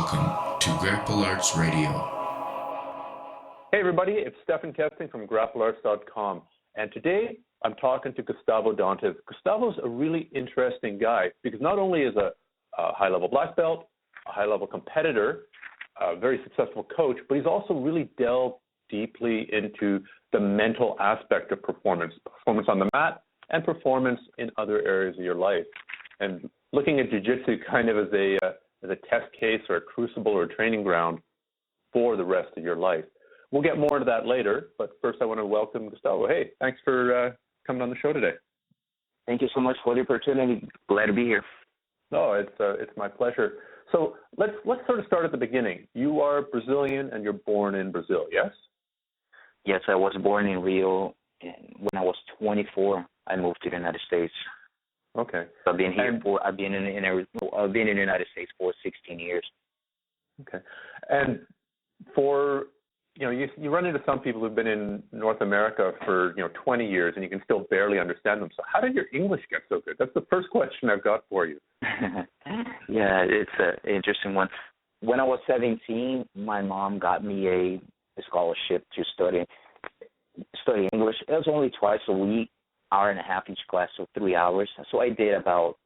Welcome to Grapple Arts Radio. Hey everybody, it's Stephan Kesting from grapplearts.com, and today I'm talking to Gustavo Dantas. Gustavo's a really interesting guy because not only is a high-level black belt, a high-level competitor, a very successful coach, but he's also really delved deeply into the mental aspect of performance on the mat and performance in other areas of your life. And looking at jiu-jitsu kind of as a test case or a crucible or a training ground for the rest of your life. We'll get more into that later, but first I want to welcome Gustavo. Hey, thanks for coming on the show today. Thank you so much for the opportunity. Glad to be here. No, it's my pleasure. So let's sort of start at the beginning. You are Brazilian and you're born in Brazil, yes? Yes, I was born in Rio, and when I was 24, I moved to the United States. Okay. So I've been in the United States for 16 years. Okay. And for you run into some people who've been in North America for 20 years and you can still barely understand them. So how did your English get so good? That's the first question I've got for you. Yeah, it's an interesting one. When I was 17, my mom got me a scholarship to study English. It was only twice a week, hour and a half each class, so 3 hours. So I did about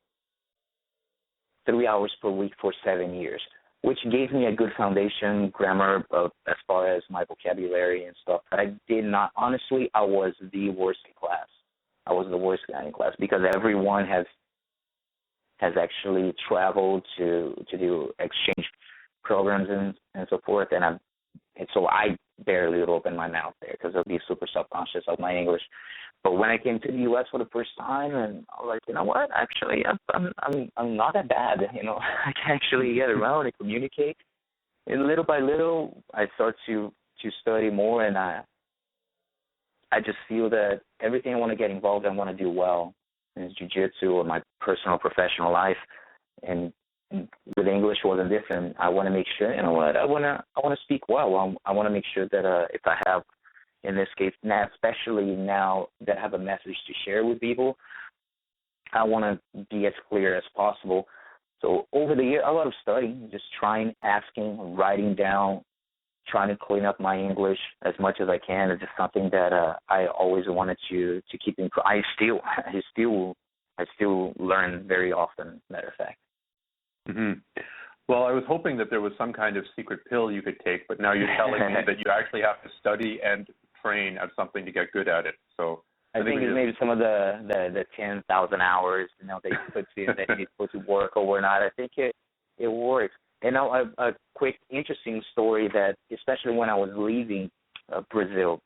3 hours per week for 7 years, which gave me a good foundation, grammar, as far as my vocabulary and stuff. But I did not, honestly, I was the worst in class. I was the worst guy in class because everyone has actually traveled to do exchange programs and so forth, and so I barely would open my mouth there because I'd be super self-conscious of my English. But when I came to the U.S. for the first time, and I was like, you know what? Actually, I'm not that bad. I can actually get around and communicate. And little by little, I start to study more, and I just feel that everything I want to get involved in, I want to do well. In jiu-jitsu or my personal professional life, and with English wasn't different. I want to make sure, I want to speak well. I want to make sure that if I have, in this case, now, especially now that I have a message to share with people, I want to be as clear as possible. So over the year, a lot of studying, just trying, asking, writing down, trying to clean up my English as much as I can. It's just something that I always wanted to keep in. I still learn very often, matter of fact. Mm-hmm. Well, I was hoping that there was some kind of secret pill you could take, but now you're telling me that you actually have to study and train at something to get good at it. So I think it's maybe some of the 10,000 hours that you put in, that you put to work or not. I think it works. And now a quick interesting story that, especially when I was leaving Brazil,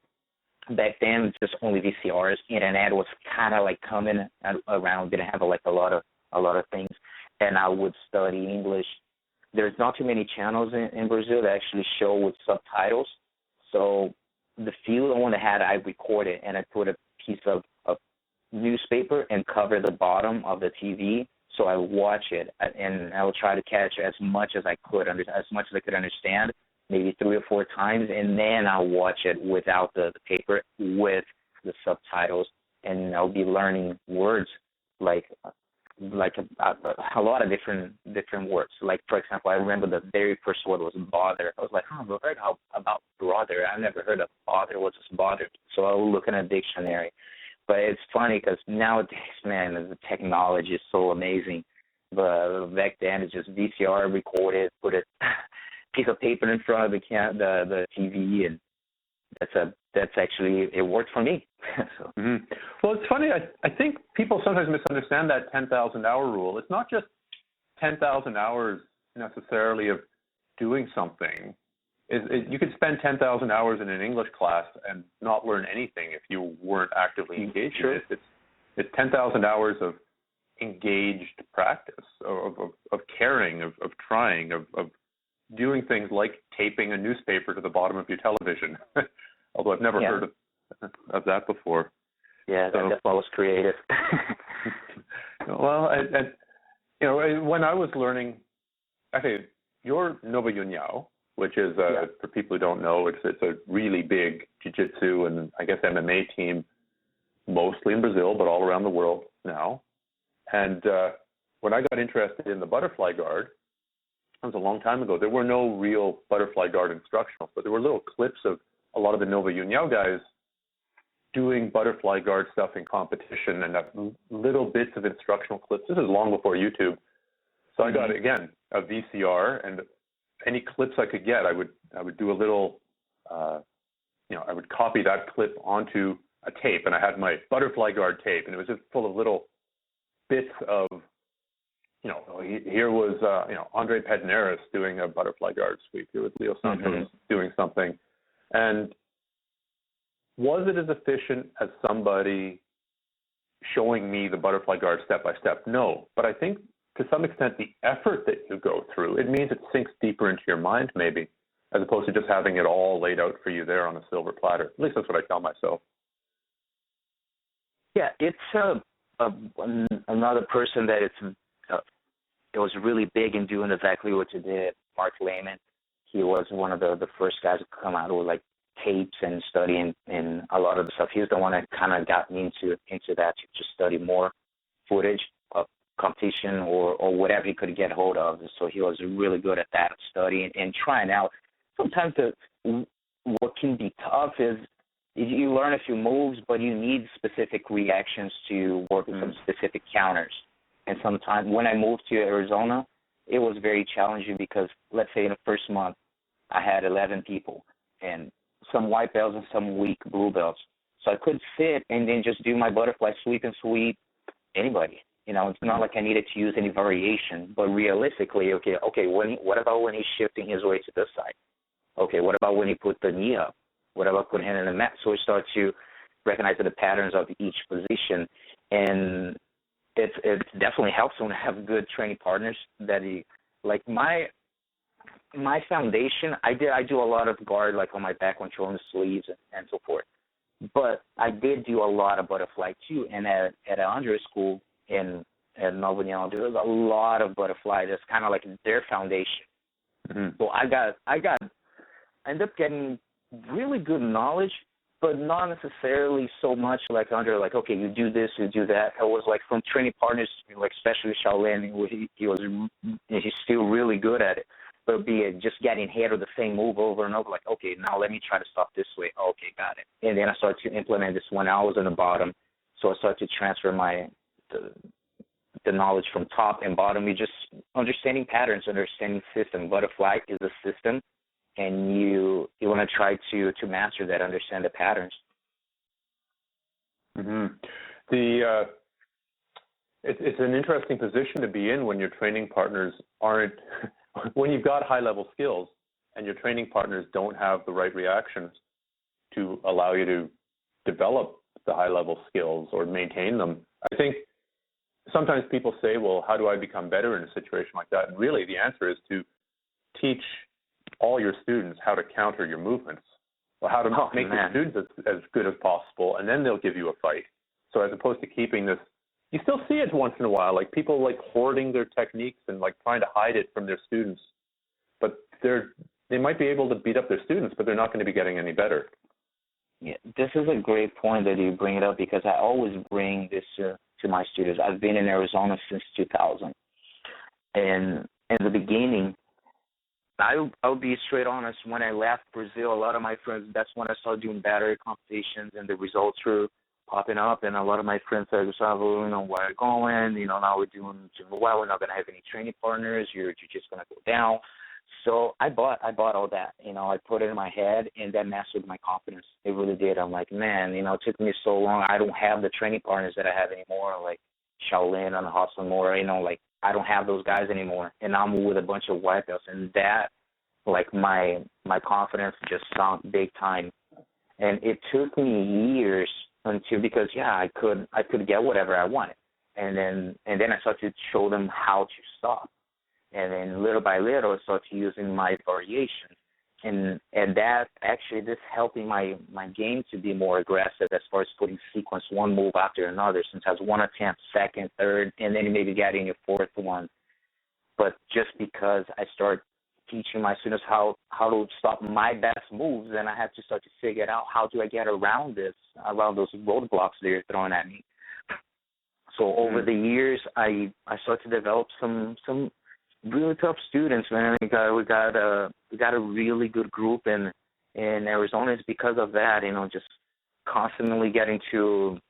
back then just only VCRs, internet was kind of like coming around, didn't have a lot of things, and I would study English. There's not too many channels in Brazil that actually show with subtitles, so the few one I had, I recorded and I put a piece of newspaper and cover the bottom of the TV. So I watch it, and I will try to catch as much as I could, as much as I could understand, maybe 3 or 4 times, and then I'll watch it without the paper, with the subtitles, and I'll be learning words like a lot of different words. Like, for example, I remember the very first word was bother. I was like, I've heard about brother. I never heard of bother. What's this bother? So I will look in a dictionary. But it's funny because nowadays, man, the technology is so amazing. But back then, it's just VCR recorded, put a piece of paper in front of the TV, and that's actually, it worked for me. So. Mm-hmm. Well, it's funny. I think people sometimes misunderstand that 10,000-hour rule. It's not just 10,000 hours necessarily of doing something. You could spend 10,000 hours in an English class and not learn anything if you weren't actively engaged in it. It's 10,000 hours of engaged practice, of caring, of trying, of doing things like taping a newspaper to the bottom of your television. Although I've never heard of that before. Yeah, that's why I was creative. Well, when I was learning, actually, you're Nova Uniao, which is, for people who don't know, it's a really big jiu-jitsu and I guess MMA team, mostly in Brazil, but all around the world now. And when I got interested in the butterfly guard, that was a long time ago, there were no real butterfly guard instructionals, but there were little clips of a lot of the Nova Uniao guys doing butterfly guard stuff in competition, and little bits of instructional clips. This is long before YouTube. So I got, again, a VCR, and any clips I could get, I would do a little, I would copy that clip onto a tape, and I had my butterfly guard tape, and it was just full of little bits of, here was, Andre Pedneris doing a butterfly guard sweep. Here was Leo Santos doing something. And was it as efficient as somebody showing me the butterfly guard step by step? No. But I think to some extent the effort that you go through, it means it sinks deeper into your mind maybe, as opposed to just having it all laid out for you there on a silver platter. At least that's what I tell myself. Yeah, it's another person that it was really big in doing exactly what you did. Mark Lehman, he was one of the first guys to come out with like tapes and studying and a lot of the stuff. He was the one that kind of got me into that, to just study more footage of competition or whatever he could get hold of. So he was really good at that, studying and trying out. Sometimes what can be tough is you learn a few moves, but you need specific reactions to work with some specific counters. And sometimes when I moved to Arizona, it was very challenging because, let's say in the first month, I had 11 people and some white belts and some weak blue belts. So I could sit and then just do my butterfly sweep and sweep anybody. It's not like I needed to use any variation, but realistically, what about when he's shifting his weight to this side? Okay, what about when he put the knee up? What about putting him in the mat? So we start to recognize the patterns of each position, and it definitely helps when I have good training partners that like my foundation. I do a lot of guard, like on my back control and sleeves and so forth. But I did do a lot of butterfly too, and at Andre's school in Nova Uniao, there was a lot of butterfly. That's kind of like their foundation. So I ended up getting really good knowledge, but not necessarily so much like Andre, like, okay, you do this, you do that. I was like from training partners, like especially Shaolin, where he's still really good at it. But it'd be just getting hit with the same move over and over, like, okay, now let me try to stop this way. Okay, got it. And then I started to implement this when I was on the bottom. So I started to transfer the knowledge from top and bottom. You just understanding patterns, understanding system. Butterfly is a system, and you want to try to master that, understand the patterns. It's an interesting position to be in when your training partners aren't, when you've got high-level skills and your training partners don't have the right reactions to allow you to develop the high-level skills or maintain them. I think sometimes people say, well, how do I become better in a situation like that? And really the answer is to teach all your students how to counter your movements, or how to make your students as good as possible, and then they'll give you a fight. So as opposed to keeping this, you still see it once in a while, like people like hoarding their techniques and like trying to hide it from their students. But they might be able to beat up their students, but they're not going to be getting any better. Yeah, this is a great point that you bring it up, because I always bring this to my students. I've been in Arizona since 2000. And in the beginning, I'll be straight honest, when I left Brazil, a lot of my friends, that's when I started doing battery competitions, and the results were popping up, and a lot of my friends said, Gustavo, where are you going? Now we're doing well, we're not going to have any training partners, you're just going to go down. So I bought all that, I put it in my head, and that mastered my confidence. It really did. I'm like, man, it took me so long. I don't have the training partners that I have anymore, like Shaolin and Hassan Moore, like I don't have those guys anymore. And I'm with a bunch of white belts, and that, like my confidence just sunk big time. And it took me years because I could get whatever I wanted. And then I started to show them how to stop. And then little by little, I started using my variation. And that actually, this helping my game to be more aggressive as far as putting sequence one move after another, since I was one attempt, second, third, and then maybe getting a fourth one. But just because I started teaching my students how to stop my best moves, and I had to start to figure out how do I get around those roadblocks they're throwing at me. So over the years, I started to develop some really tough students, man. We got a really good group in Arizona. It's because of that, just constantly getting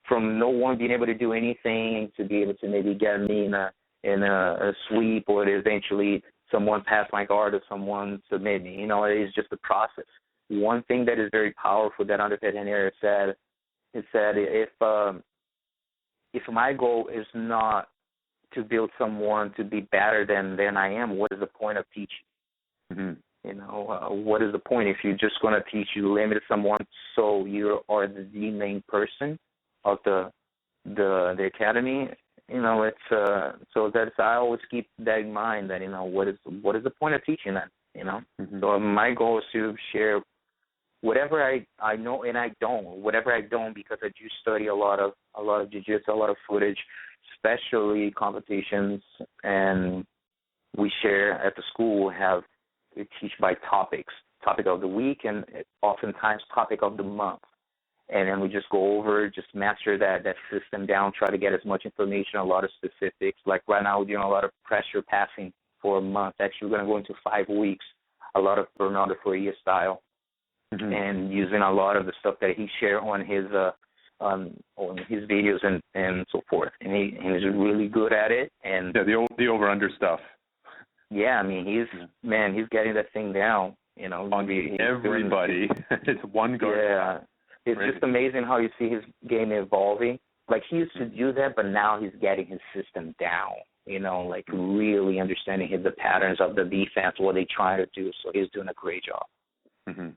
from no one being able to do anything to be able to maybe get me in a sweep, or to eventually someone pass my guard or someone submit me. It's just a process. One thing that is very powerful that Underfed Henry said, if my goal is not to build someone to be better than I am, what is the point of teaching? Mm-hmm. What is the point if you're just going to teach, you limit someone so you are the main person of the academy? It's so that's, I always keep that in mind, that what is the point of teaching that? Mm-hmm. So my goal is to share whatever I know, and whatever I don't, because I do study a lot of jiu-jitsu, a lot of footage, especially competitions, and we share at the school. We teach by topic of the week, and oftentimes topic of the month, and then we just go over, just master that system down, try to get as much information, a lot of specifics. Like right now, we're doing a lot of pressure passing for a month. Actually, we're going to go into 5 weeks, a lot of Bernardo Faria style. Mm-hmm. And using a lot of the stuff that he shared on his videos and so forth, and he's really good at it. And the over under stuff. Yeah, I mean he's getting that thing down. On everybody, it's one guard. Yeah, it's just amazing how you see his game evolving. Like he used to do that, but now he's getting his system down. Like really understanding the patterns of the defense, what they try to do. So he's doing a great job. Mm-hmm.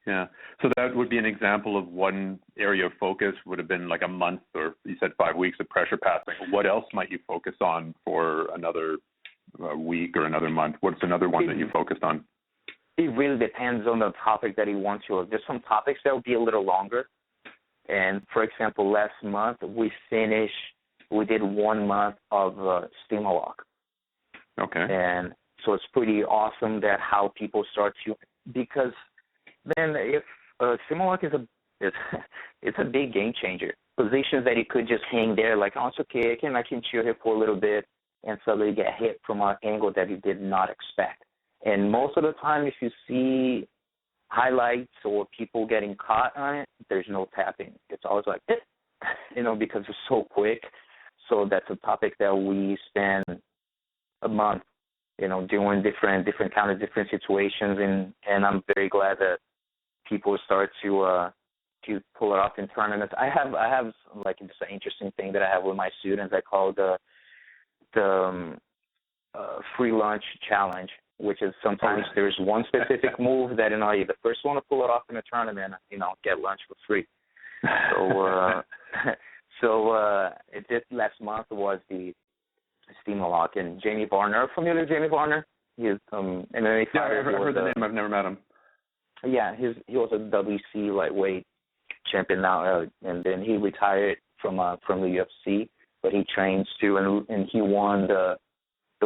Yeah. So that would be an example of one area of focus would have been like a month, or you said 5 weeks of pressure passing. What else might you focus on for another week or another month? What's another one that you focused on? It really depends on the topic that he wants to. There's some topics that will be a little longer. And, for example, last month we did 1 month of steamer lock. Okay. And so it's pretty awesome that how people start to, because then if steamer lock it's a big game changer. Positions that he could just hang there like, oh, it's okay, I can chill here for a little bit, and suddenly get hit from an angle that he did not expect. And most of the time, if you see highlights or people getting caught on it, there's no tapping. It's always like, because it's so quick. So that's a topic that we spend a month, doing different kind of different situations, and I'm very glad that people start to pull it off in tournaments. I have like just an interesting thing that I have with my students. I call the free lunch challenge, which is sometimes there's one specific move that you're the first one to pull it off in a tournament, get lunch for free. So this last month was the steamer lock, and Jamie Varner, familiar with Jamie Varner? He's MMA fighter. Yeah, I've heard the name. I've never met him. Yeah, he was a WC lightweight champion now, and then he retired from the UFC, but he trains too, and he won the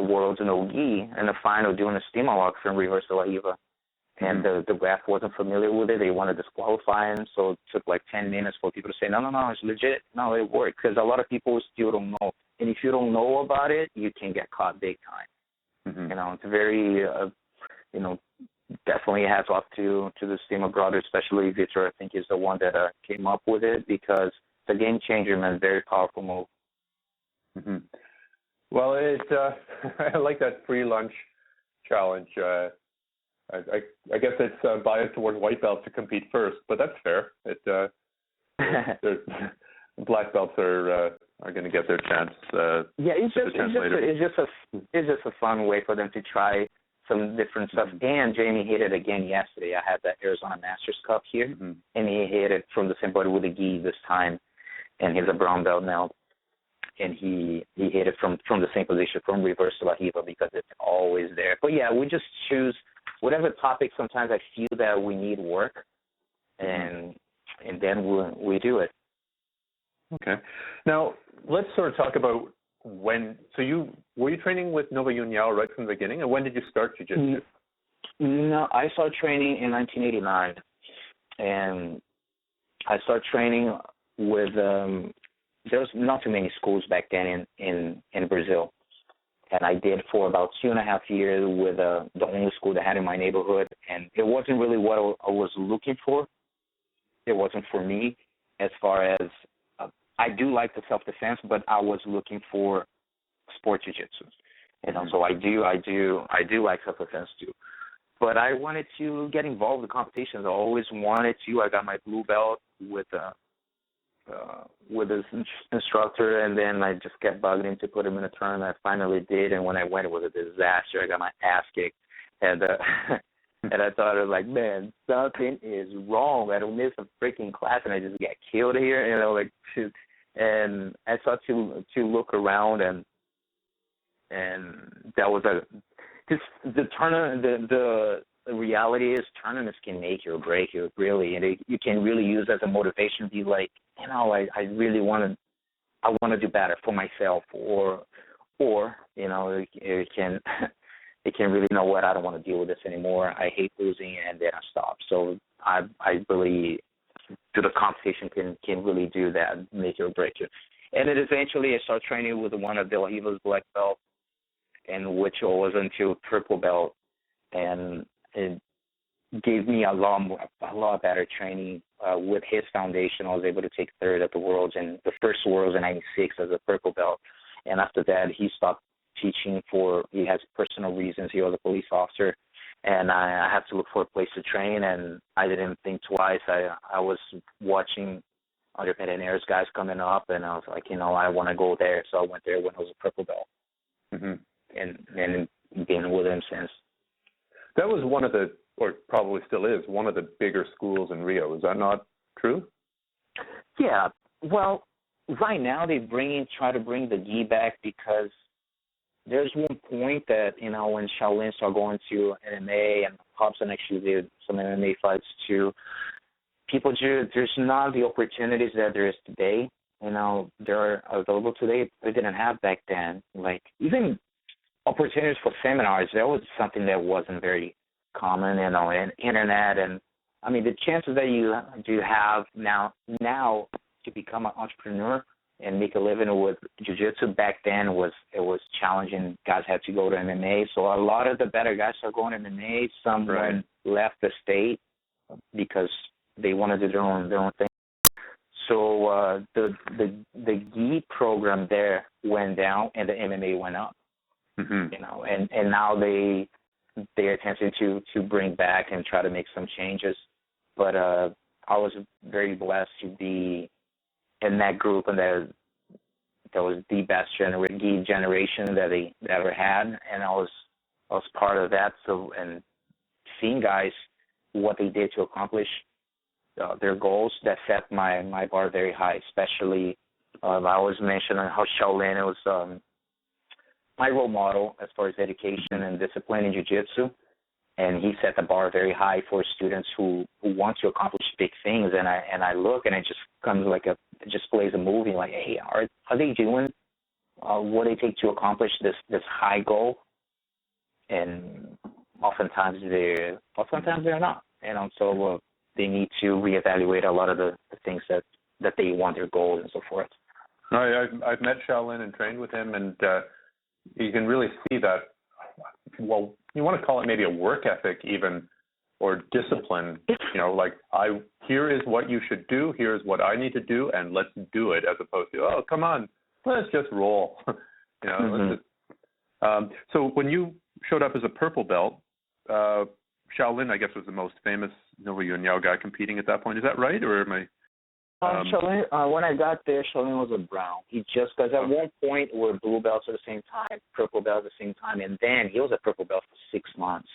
Worlds in Ogi in the final doing a steamer lock from Reverse de la Hiva. And the ref wasn't familiar with it. They wanted to disqualify him, so it took like 10 minutes for people to say, no, it's legit. No, it worked, because a lot of people still don't know. And if you don't know about it, you can get caught big time. Mm-hmm. It's very, definitely hats off to the Steamer brother, especially Victor. I think is the one that came up with it, because it's a game changer, man. Very powerful move. Mm-hmm. Well, I like that free lunch challenge. I guess it's biased towards white belts to compete first, but that's fair. Black belts are going to get their chance. It's just a fun way for them to try some different stuff. And Jamie hit it again yesterday. I had that Arizona Masters Cup here, and he hit it from the same body with a gi this time, and he's a brown belt now. And he hit it from the same position, from Reverse de la Hiva, because it's always there. But yeah, we just choose whatever topic sometimes I feel that we need work, and then we do it. Okay. Now, let's sort of talk about when. So were you training with Nova Uniao right from the beginning, and when did you start jiu-jitsu? No, I started training in 1989, and I started training with there was not too many schools back then in Brazil, and I did for about 2.5 years with the only school that I had in my neighborhood, and it wasn't really what I was looking for. It wasn't for me as far as I do like the self-defense, but I was looking for sport jiu-jitsu. So I do like self-defense too. But I wanted to get involved in competitions. I always wanted to. I got my blue belt with this instructor, and then I just kept bugging him to put him in a tournament. I finally did, and when I went, it was a disaster. I got my ass kicked, and and I thought, I was like, man, something is wrong. I don't miss a freaking class, and I just get killed here, shoot. And I started to look around, and that was just the tournament. The reality is tournaments can make you or break you, really, and you can really use as a motivation to be like, I really want to do better for myself, or it can really, I don't want to deal with this anymore. I hate losing, and then I stop. So I believe the competition can really do that, make you or break you. And then eventually I started training with one of De La Riva's black belt, and which was until purple belt, and it gave me a lot better training. With his foundation, I was able to take third at the Worlds, and the first Worlds in '96 as a purple belt. And after that, he stopped teaching he has personal reasons. He was a police officer, and I had to look for a place to train, and I didn't think twice. I was watching other Pederneiras guys coming up, and I was like, I want to go there. So I went there when I was a purple belt, and been with him since. That was one of the, or probably still is, one of the bigger schools in Rio. Is that not true? Yeah. Well, right now they try to bring the gi back, because there's one point that, when Shaolin started going to MMA, and Hobson actually did some MMA fights too, there's not the opportunities that there is today. They're available today. They didn't have back then. Like, even opportunities for seminars, that was something that wasn't very common, and internet, and I mean, the chances that you do have now to become an entrepreneur and make a living with jiu-jitsu, back then it was challenging. Guys had to go to MMA, so a lot of the better guys are going to MMA. Someone left the state because they wanted to do their own thing. So the gi program there went down, and the MMA went up. And now they're attempting to bring back and try to make some changes. But I was very blessed to be in that group, and that was the best gi generation that they ever had, and I was part of that. So, and seeing guys, what they did to accomplish their goals, that set my bar very high. Especially, I always mention how Shaolin was my role model as far as dedication and discipline in jiu-jitsu, and he set the bar very high for students who want to accomplish big things. And I look, and it just comes it just plays a movie, like, hey, are they doing what they take to accomplish this high goal? And oftentimes they're not, so they need to reevaluate a lot of the things that they want, their goals and so forth. I've met Shaolin and trained with him, and you can really see that, well, you want to call it maybe a work ethic even, or discipline, here is what you should do, here is what I need to do, and let's do it, as opposed to, oh, come on, let's just roll. Let's just, so when you showed up as a purple belt, Shaolin, I guess, was the most famous Uniao guy competing at that point. Is that right, or am I... Shaolin, when I got there, Shaolin was a brown. Because at one point we were blue belts at the same time, purple belts at the same time, and then he was a purple belt for 6 months,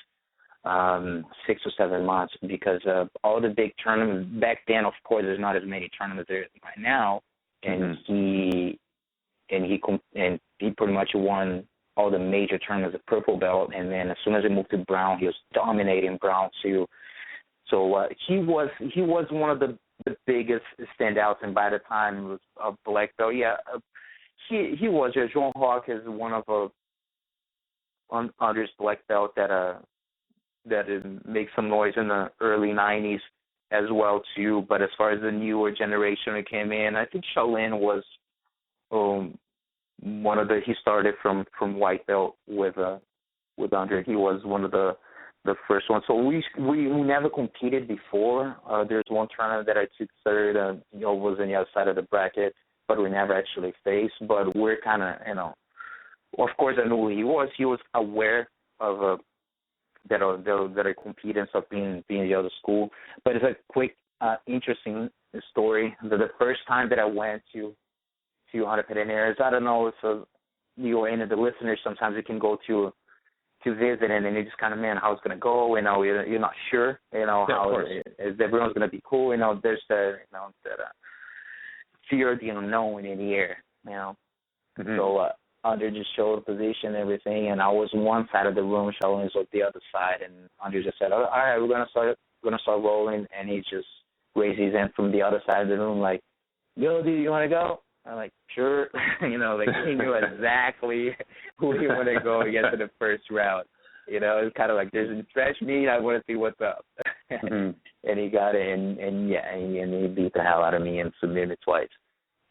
6 or 7 months, because all the big tournaments back then. Of course, there's not as many tournaments there right now, and he pretty much won all the major tournaments of purple belt, and then as soon as he moved to brown, he was dominating brown too. So he was one of the biggest standouts, and by the time of black belt, he was. João Rock is one of others black belt that makes some noise in the early '90s as well too. But as far as the newer generation that came in, I think Shaolin was he started from white belt with Andre. He was one of the first ones. So we never competed before. There's one tournament that I took third, was on the other side of the bracket, but we never actually faced. But we're kind of, of course I knew who he was. He was aware of that I compete and stuff being the other school. But it's a quick, interesting story. The first time that I went to Hunter Pederneiras, I don't know if you or any of the listeners, sometimes you can go to visit and then you just kind of, man, how's it going to go? You're not sure, how is everyone's going to be cool. There's that fear of the unknown in the air, Mm-hmm. So Andre just showed the position and everything, and I was on one side of the room, Shaolin was the other side, and Andre just said, all right, we're going to start rolling, and he just raised his hand from the other side of the room like, yo, dude, you want to go? I'm like, sure. He knew exactly who he wanted to go to get to the first round. It's kind of like, there's a fresh meat, I want to see what's up. Mm-hmm. And he got it, and he beat the hell out of me and submitted me twice.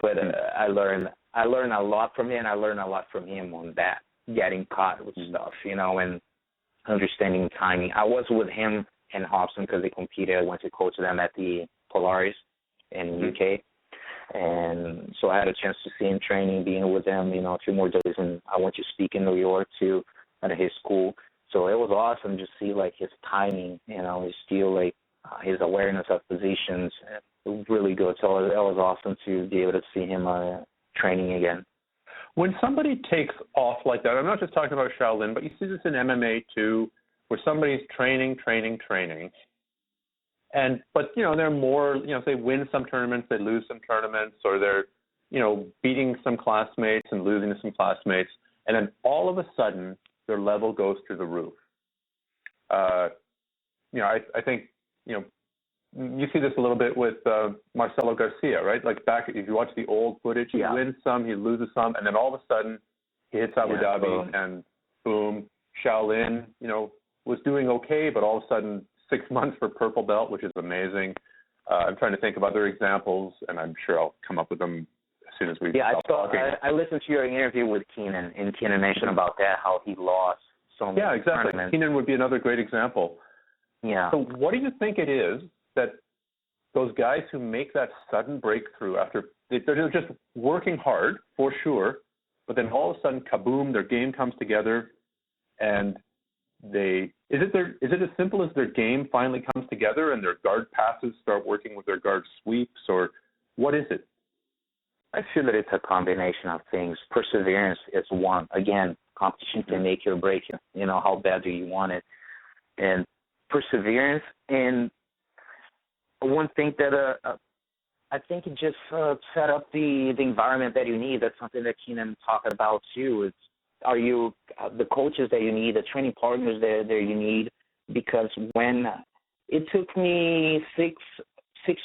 But I learned a lot from him. I learned a lot from him on that, getting caught with stuff, and understanding timing. I was with him and Hobson because they competed. I went to coach them at the Polaris in UK. And so I had a chance to see him training, being with him, a few more days. And I went to speak in New York too at his school. So it was awesome to see his timing, his steel, his awareness of positions, really good. So it was awesome to be able to see him training again. When somebody takes off like that, I'm not just talking about Shaolin, but you see this in MMA too, where somebody's training, but they're more, they win some tournaments, they lose some tournaments, or they're, beating some classmates and losing to some classmates, and then all of a sudden their level goes through the roof. I think, you see this a little bit with Marcelo Garcia, right? Like back, if you watch the old footage, he wins some, he loses some, and then all of a sudden he hits Abu Dhabi, and boom, Shaolin, was doing okay, but all of a sudden 6 months for purple belt, which is amazing. I'm trying to think of other examples, and I'm sure I'll come up with them as soon as we stop talking. I listened to your interview with Keenan, and Keenan mentioned about that, how he lost so many exactly. tournaments. Keenan would be another great example. Yeah. So what do you think it is that those guys who make that sudden breakthrough after they're just working hard for sure, but then all of a sudden, kaboom, their game comes together, and is it as simple as their game finally comes together and their guard passes start working with their guard sweeps, or what is it? I feel that it's a combination of things. Perseverance is one. Again, competition can make you or break you. How bad do you want it? And perseverance, and one thing that I think it just set up the environment that you need. That's something that Keenan talked about too. Are you the coaches that you need, the training partners that you need? Because when it took me six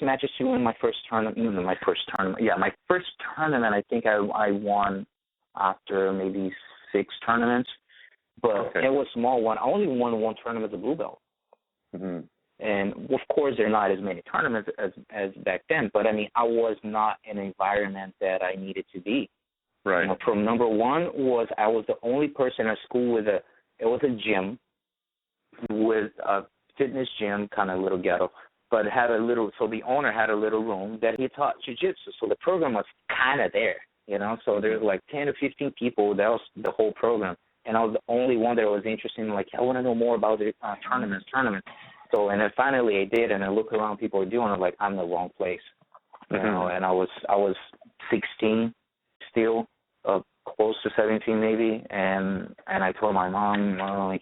matches to win my first tournament. My first tournament, I think I won after maybe 6 tournaments, but it was a small one. I only won one tournament as a blue belt. Mm-hmm. And of course, there are not as many tournaments as back then. But I mean, I was not in an environment that I needed to be. Right. From number one I was the only person at school with it was a gym, with a fitness gym, kind of little ghetto, but so the owner had a little room that he taught jiu-jitsu. So the program was kind of there, so there's like 10 to 15 people. That was the whole program. And I was the only one that was interested in, I want to know more about the tournaments. So, and then finally I did, and I look around, people are doing it, I'm in the wrong place, and I was 16 still, close to 17 maybe, and I told my mom, I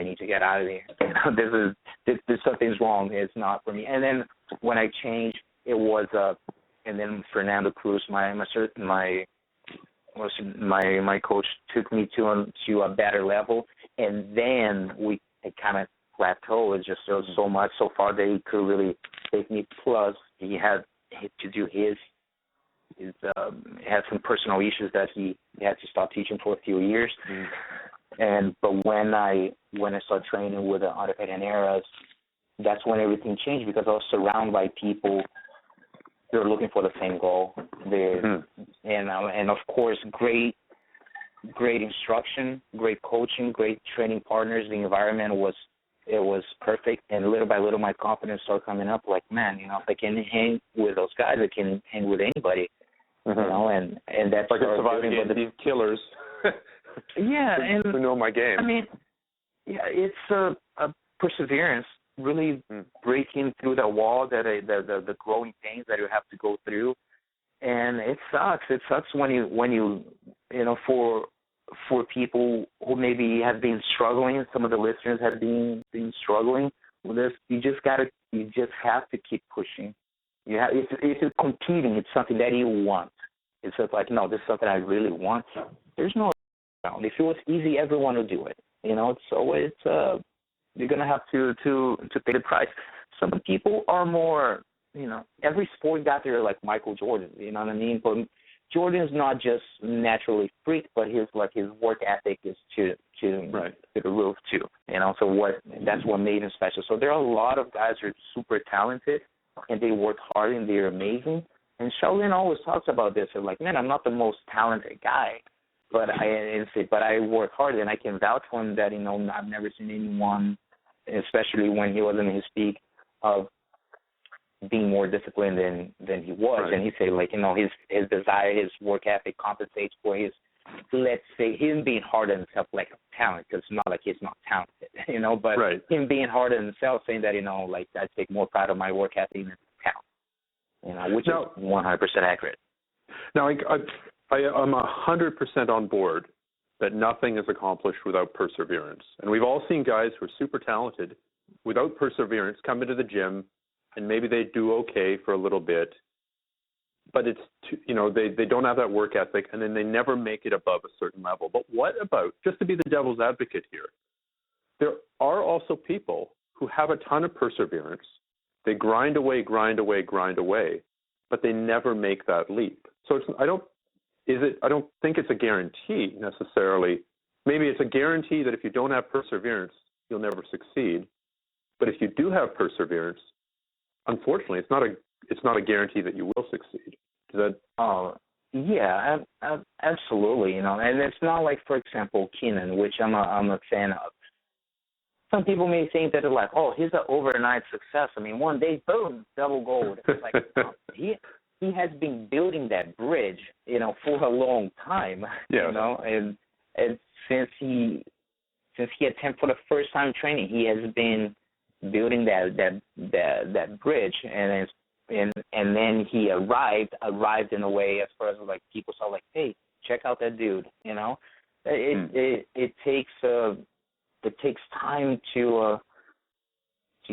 need to get out of here. This something's wrong. It's not for me. And then when I changed, it was and then Fernando Cruz, my coach, took me to a better level, and then it kind of plateaued. It just was so much so far that he could really take me. Plus, he had to do his had some personal issues that he had to stop teaching for a few years. But when I started training with the Hunter Pederneiras, that's when everything changed, because I was surrounded by people. They're looking for the same goal. And of course, great great instruction, great coaching, great training partners. The environment was perfect, and little by little, my confidence started coming up. Like, man, if I can hang with those guys, I can hang with anybody. And that's like a surviving these killers. Yeah, and who know my game. I mean, yeah, it's a perseverance, really breaking through the wall, the growing pains that you have to go through, and it sucks. It sucks when you for people who maybe have been struggling. Some of the listeners have been struggling with this. You just have to keep pushing. If you're competing, it's something that you want. It's just like, no, this is something I really want. There's no around. If it was easy, everyone would do it. So you're gonna have to pay the price. Some people are more, every sport got there like Michael Jordan. You know what I mean? But Jordan's not just naturally freak, but his work ethic is to the roof too. So that's what made him special. So there are a lot of guys who are super talented, and they work hard and they're amazing. And Shaolin always talks about this. They're like, man, I'm not the most talented guy, but I work hard, and I can vouch for him that I've never seen anyone, especially when he wasn't in his peak, of being more disciplined than he was. Right. And he said, his desire, his work ethic compensates for his, let's say, him being hard on himself like a talent, because it's not like he's not talented, but him being hard on himself, saying that, I take more pride of my work ethic than talent, which is 100% accurate. Now, I'm 100% on board that nothing is accomplished without perseverance. And we've all seen guys who are super talented without perseverance come into the gym, and maybe they do okay for a little bit, but it's they don't have that work ethic, and then they never make it above a certain level. But what about, just to be the devil's advocate here, there are also people who have a ton of perseverance. They grind away, but they never make that leap. So I don't think it's a guarantee necessarily. Maybe it's a guarantee that if you don't have perseverance, you'll never succeed. But if you do have perseverance, unfortunately, it's not a guarantee that you will succeed. Does that? Yeah, absolutely. And it's not like, for example, Keenan, which I'm a fan of. Some people may think that they're like, oh, he's an overnight success. I mean, one day, boom, double gold. It's like he has been building that bridge, for a long time. Yeah. And since he attempted for the first time training, he has been building that bridge, and then he arrived in a way as far as like people saw like, hey, check out that dude. It takes time to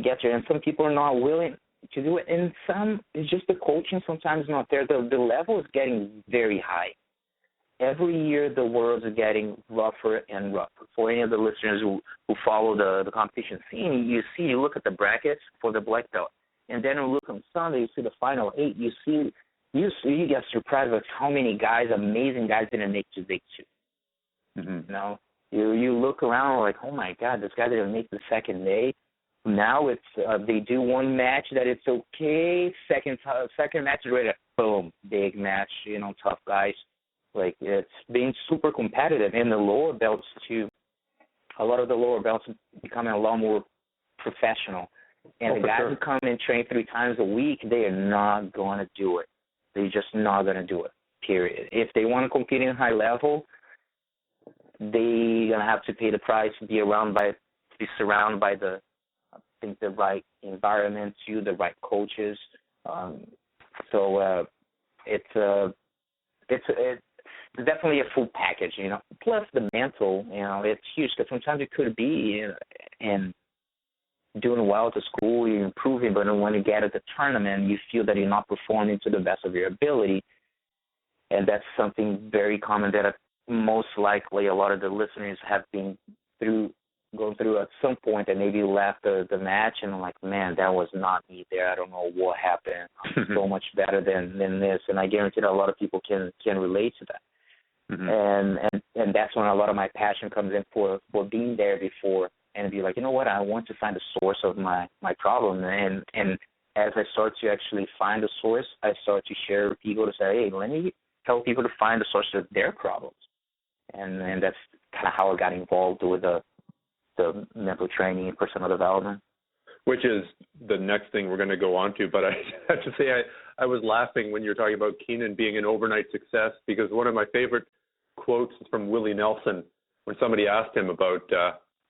get there, and some people are not willing to do it, and some it's just the coaching sometimes not there. The level is getting very high. Every year the world is getting rougher and rougher. For any of the listeners who follow the competition scene, you look at the brackets for the black belt, and then you look on Sunday, you see the final 8. You get surprised with how many guys, amazing guys, didn't make to Big 2. Mm-hmm. You look around like, oh my God, this guy didn't make the second day. Now it's they do one match that it's okay. Second match is ready. Boom, big match. Tough guys. Like, it's being super competitive, and the lower belts too. A lot of the lower belts are becoming a lot more professional. And the guys who come and train 3 times a week, they are not going to do it. They're just not going to do it, period. If they want to compete in high level, they're going to have to pay the price, be surrounded by the right environment too, the right coaches. It's definitely a full package, Plus the mental, it's huge, because sometimes it could be and doing well at the school, you're improving, but when you get at the tournament, you feel that you're not performing to the best of your ability, and that's something very common that most likely a lot of the listeners have been going through at some point, and maybe left the match and I'm like, man, that was not me there. I don't know what happened. I'm so much better than this, and I guarantee that a lot of people can relate to that. Mm-hmm. And that's when a lot of my passion comes in for being there before and be like, you know what, I want to find the source of my problem. And as I start to actually find the source, I start to share with people to say, hey, let me help people to find the source of their problems. and that's kind of how I got involved with the mental training and personal development. Which is the next thing we're going to go on to. But I have to say, I was laughing when you were talking about Keenan being an overnight success, because one of my favorite quotes is from Willie Nelson when somebody asked him about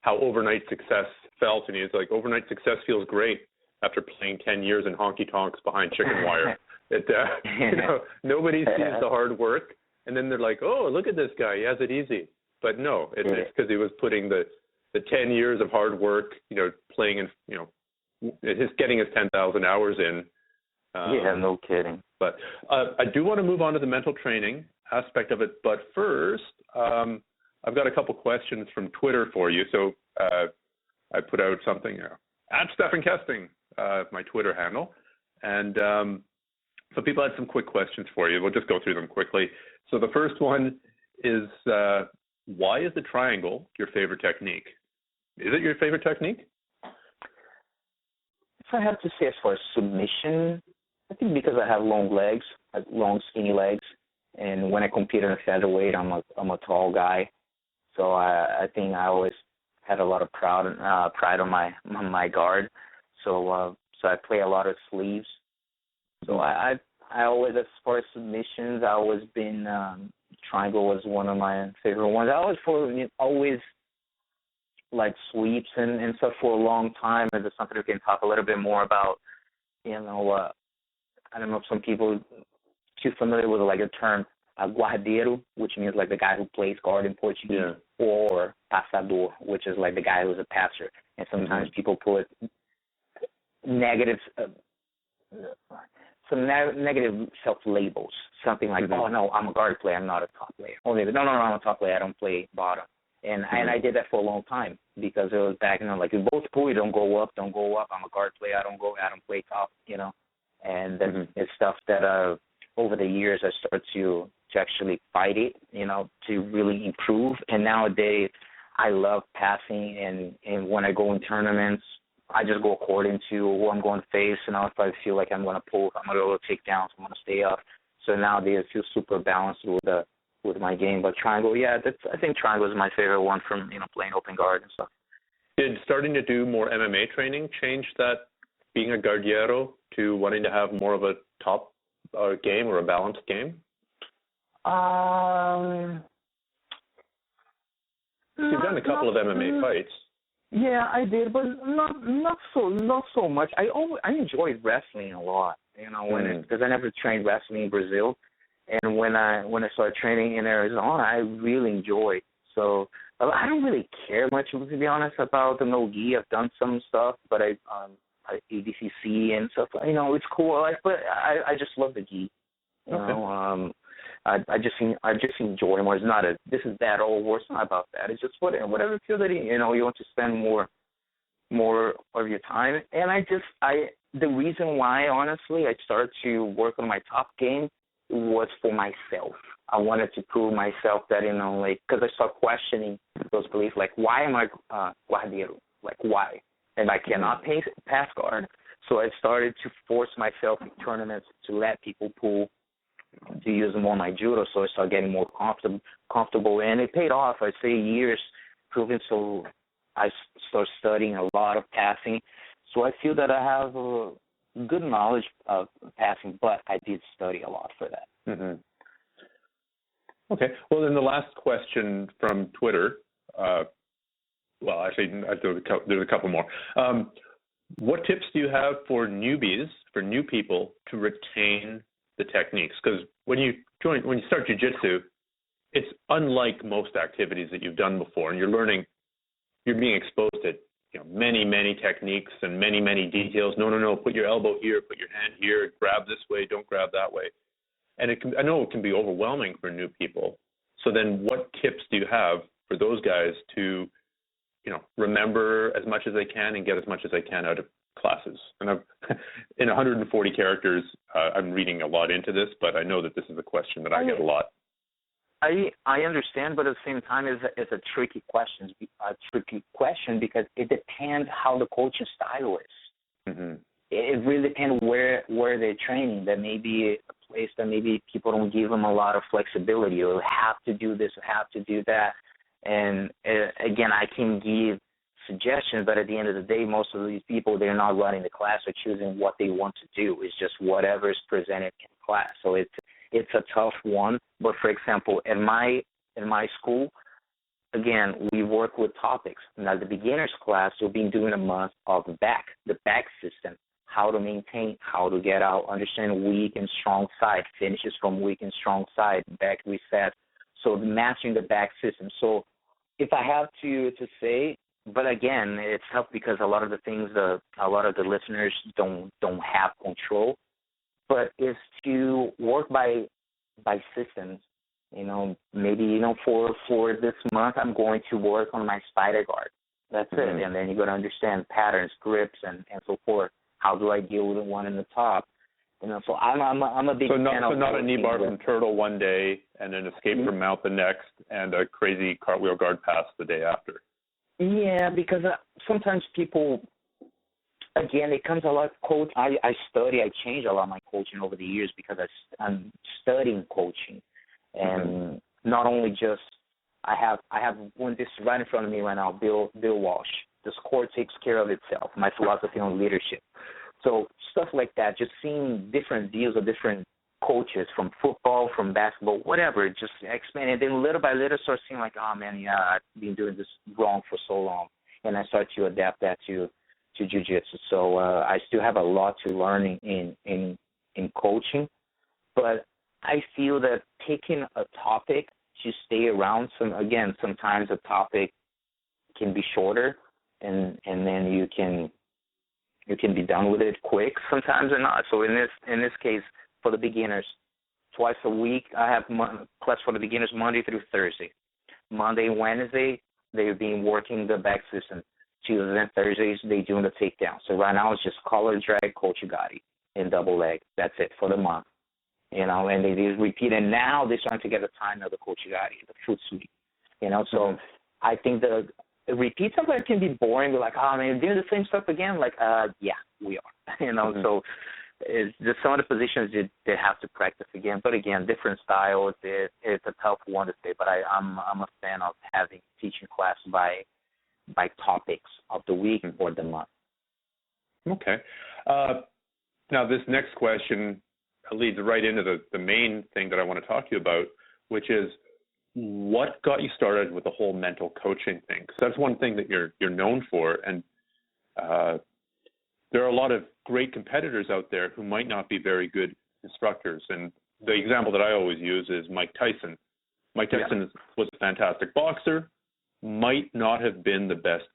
how overnight success felt, and he was like, overnight success feels great after playing 10 years in honky-tonks behind chicken wire. Nobody sees the hard work, and then they're like, oh, look at this guy, he has it easy. But no, it's because he was putting the 10 years of hard work, playing in, getting his 10,000 hours in. No kidding. But I do want to move on to the mental training aspect of it. But first, I've got a couple questions from Twitter for you. So I put out something at Stephan Kesting, my Twitter handle. And so people had some quick questions for you. We'll just go through them quickly. So the first one is, why is the triangle your favorite technique? Is it your favorite technique? If I have to say as far as submission, I think because I have long legs, long skinny legs, and when I compete in a featherweight, I'm a tall guy, so I think I always had a lot of pride on my guard. So I play a lot of sleeves. So I always, as far as submissions, I always been triangle was one of my favorite ones. I always like sweeps and stuff for a long time. And it's something we can talk a little bit more about. I don't know if some people too familiar with like the term guardeiro, which means like the guy who plays guard in Portuguese, or passador, which is like the guy who's a passer. And sometimes people put negative some negative self-labels, something like, oh, no, I'm a guard player, I'm not a top player. Or maybe, no, I'm a top player, I don't play bottom. And I did that for a long time because it was back, like, you both pull, you don't go up, I'm a guard player, I don't play top, And that's it's stuff that over the years I started to actually fight it, to really improve. And nowadays I love passing, and when I go in tournaments, I just go according to who I'm going to face. If I feel like I'm going to pull, I'm going to go take downs, I'm going to stay up. So nowadays I feel super balanced with my game. But triangle, I think triangle is my favorite one from, playing open guard and stuff. Did starting to do more MMA training change that, being a guardiero, to wanting to have more of a top game or a balanced game? You've done a couple of MMA fights. Yeah, I did, but not so much. I enjoyed wrestling a lot, because I never trained wrestling in Brazil, and when I started training in Arizona, I really enjoyed. So I don't really care much, to be honest, about the no-gi. I've done some stuff, but ADCC and stuff. It's cool. But I just love the gi. I just enjoy more. It's not this is bad or it's not about that. It's just whatever feel that you want to spend more of your time. And the reason why, honestly, I started to work on my top game was for myself. I wanted to prove myself that, because I started questioning those beliefs, like, why am I guardeiro? Like, why? And I cannot pass guard. So I started to force myself in tournaments to let people pull, to use more my judo, so I started getting more comfortable, and it paid off. I'd say years proving. So I started studying a lot of passing. So I feel that I have a good knowledge of passing, but I did study a lot for that. Mm-hmm. Okay. Well, then the last question from Twitter. Actually, there's a couple more. What tips do you have for newbies, for new people, to retain the techniques? Because when you start jiu-jitsu, it's unlike most activities that you've done before, and you're being exposed to many techniques and many details. No, put your elbow here, put your hand here, grab this way, don't grab that way. And I know it can be overwhelming for new people. So then what tips do you have for those guys to remember as much as they can and get as much as they can out of classes? And in 140 characters, I'm reading a lot into this, but I know that this is a question that I get a lot. I understand, but at the same time, it's a tricky question. Because it depends how the coaching style is. Mm-hmm. It really depends where they're training. That maybe place that maybe people don't give them a lot of flexibility. You have to do this, you have to do that. And again, I can give suggestions, but at the end of the day, most of these people, they're not running the class or choosing what they want to do. It's just whatever is presented in class. So it's a tough one. But for example, in my school, again, we work with topics. Now, the beginners class, we've been doing a month of the back system, how to maintain, how to get out, understand weak and strong side, finishes from weak and strong side, back reset. So mastering the back system. So if I have to say, but again, it's tough because a lot of the things, a lot of the listeners don't have control. But it's to work by systems. You know, maybe, for this month, I'm going to work on my spider guard. That's it. And then you're going to understand patterns, grips, and so forth. How do I deal with the one in the top? So I'm a big fan of. So not a knee bar from turtle one day and an escape from mount the next and a crazy cartwheel guard pass the day after. Yeah, because sometimes people, again, it comes a lot of coach. I change a lot of my coaching over the years because I'm studying coaching. And not only just, I have one this right in front of me right now, Bill Walsh. The score takes care of itself, my philosophy on leadership. So stuff like that, just seeing different views of different coaches from football, from basketball, whatever, just expand. And then little by little start seeing like, oh man, yeah, I've been doing this wrong for so long. And I start to adapt that to jiu-jitsu. So I still have a lot to learn in coaching. But I feel that picking a topic to stay around, sometimes a topic can be shorter and then you can be done with it quick, sometimes or not. So in this case, for the beginners, twice a week, I have class for the beginners Monday through Thursday. Monday and Wednesday, they've been working the back system. Tuesdays and Thursdays, they're doing the takedown. So right now it's just collar drag, Kochigari, and double leg. That's it for the month. And they just repeat. And now they're starting to get the time of the Kochigari, the foot sweep. So I think the repeat sometimes can be boring. We're like, oh, man, doing the same stuff again? Like, yeah, we are. So it's just some of the positions they have to practice again. But again, different styles. It's a tough one to say. But I'm a fan of having teaching class by topics of the week or the month. Okay. Now this next question leads right into the main thing that I want to talk to you about, which is what got you started with the whole mental coaching thing? Because that's one thing that you're known for, and there are a lot of great competitors out there who might not be very good instructors. And the example that I always use is Mike Tyson. Mike Tyson was a fantastic boxer, might not have been the best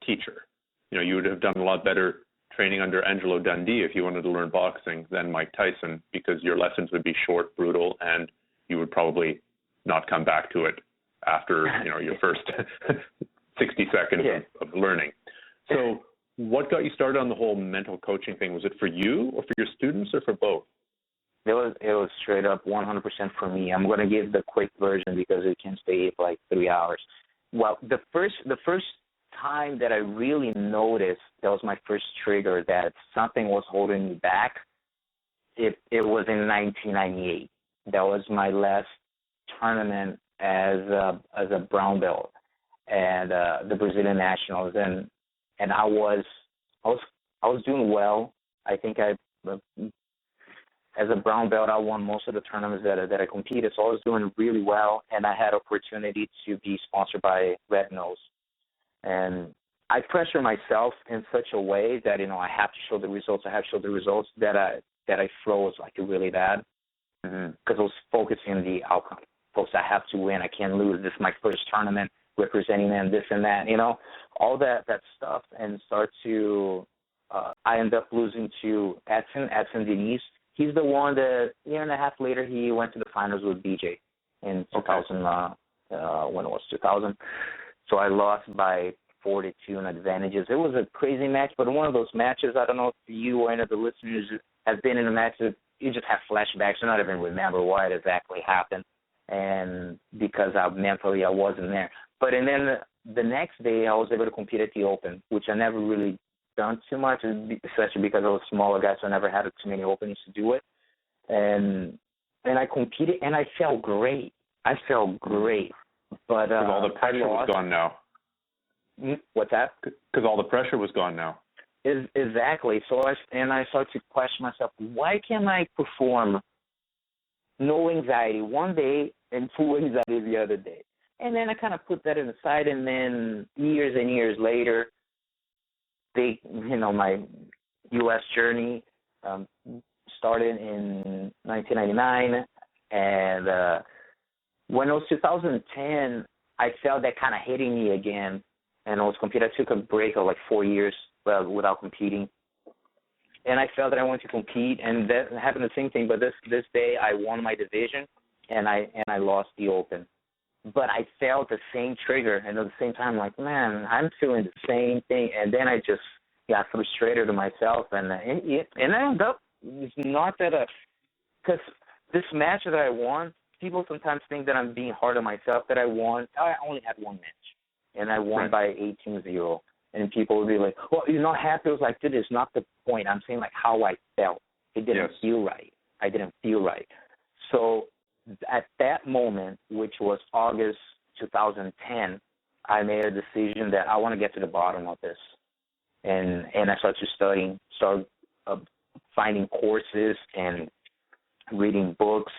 teacher. You would have done a lot better training under Angelo Dundee if you wanted to learn boxing than Mike Tyson, because your lessons would be short, brutal, and you would probably not come back to it after your first 60 seconds of learning. So what got you started on the whole mental coaching thing? Was it for you or for your students or for both? It was straight up 100% for me. I'm going to give the quick version because it can stay for like 3 hours. Well, the first time that I really noticed, that was my first trigger that something was holding me back, it was in 1998. That was my last tournament as a brown belt and the Brazilian Nationals, and I was doing well. I think as a brown belt, I won most of the tournaments that I competed, so I was doing really well, and I had opportunity to be sponsored by Red Nose. And I pressure myself in such a way that, I have to show the results. I have to show the results that I froze like really bad because I was focusing on the outcome. Folks, I have to win. I can't lose. This is my first tournament representing them, this and that, all that stuff. And start to, I end up losing to Edson Diniz. He's the one that a year and a half later, he went to the finals with BJ in 2000, when it was 2000. So I lost by 42 in advantages. It was a crazy match, but one of those matches, I don't know if you or any of the listeners have been in a match that you just have flashbacks. You don't even remember why it exactly happened, and because mentally I wasn't there. But and then the next day I was able to compete at the Open, which I never really done too much, especially because I was a smaller guy, so I never had too many openings to do it. and I competed, and I felt great. But because all the pressure was gone now. What's that? Because all the pressure was gone now. Exactly. So I started to question myself: why can't I perform no anxiety one day and full anxiety the other day? And then I kind of put that in the side, and then years and years later, my U.S. journey started in 1999, and when it was 2010, I felt that kind of hitting me again, and I was competing. I took a break of like 4 years without competing, and I felt that I wanted to compete, and that happened the same thing. But this day, I won my division, and I lost the Open. But I felt the same trigger, and at the same time, like, man, I'm feeling the same thing. And then I just got frustrated with myself, and I ended up, it's not that, because this match that I won, people sometimes think that I'm being hard on myself, that I won. I only had one match, and I won by 18-0. And people would be like, well, you're not happy. I was like, dude, it's not the point. I'm saying, like, how I felt. It didn't feel right. I didn't feel right. So at that moment, which was August 2010, I made a decision that I want to get to the bottom of this. And I started studying, finding courses and reading books,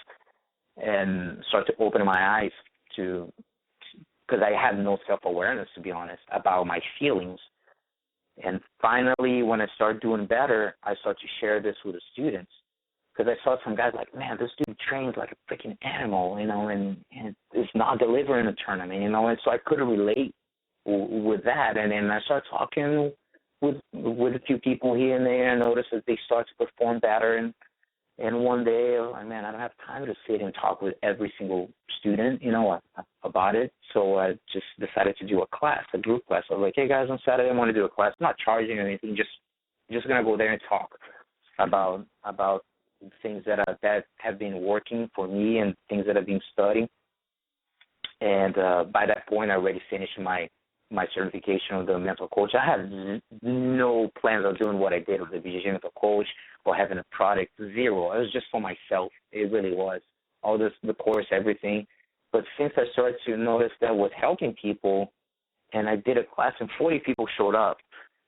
and started to open my eyes to, because I had no self-awareness, to be honest, about my feelings. And finally, when I started doing better, I started to share this with the students. Because I saw some guys like, man, this dude trains like a freaking animal, and it's not delivering a tournament, and so I couldn't relate with that. And then I started talking with a few people here and there, and noticed that they start to perform better. And one day, I was like, man, I don't have time to sit and talk with every single student, about it. So I just decided to do a group class. I was like, hey, guys, on Saturday, I want to do a class. I'm not charging or anything, just going to go there and talk about things that have been working for me and things that I've been studying. And by that point, I already finished my certification of the mental coach. I had no plans of doing what I did with the BJJ mental coach or having a product, zero. It was just for myself. It really was. All this, the course, everything. But since I started to notice that was helping people, and I did a class and 40 people showed up,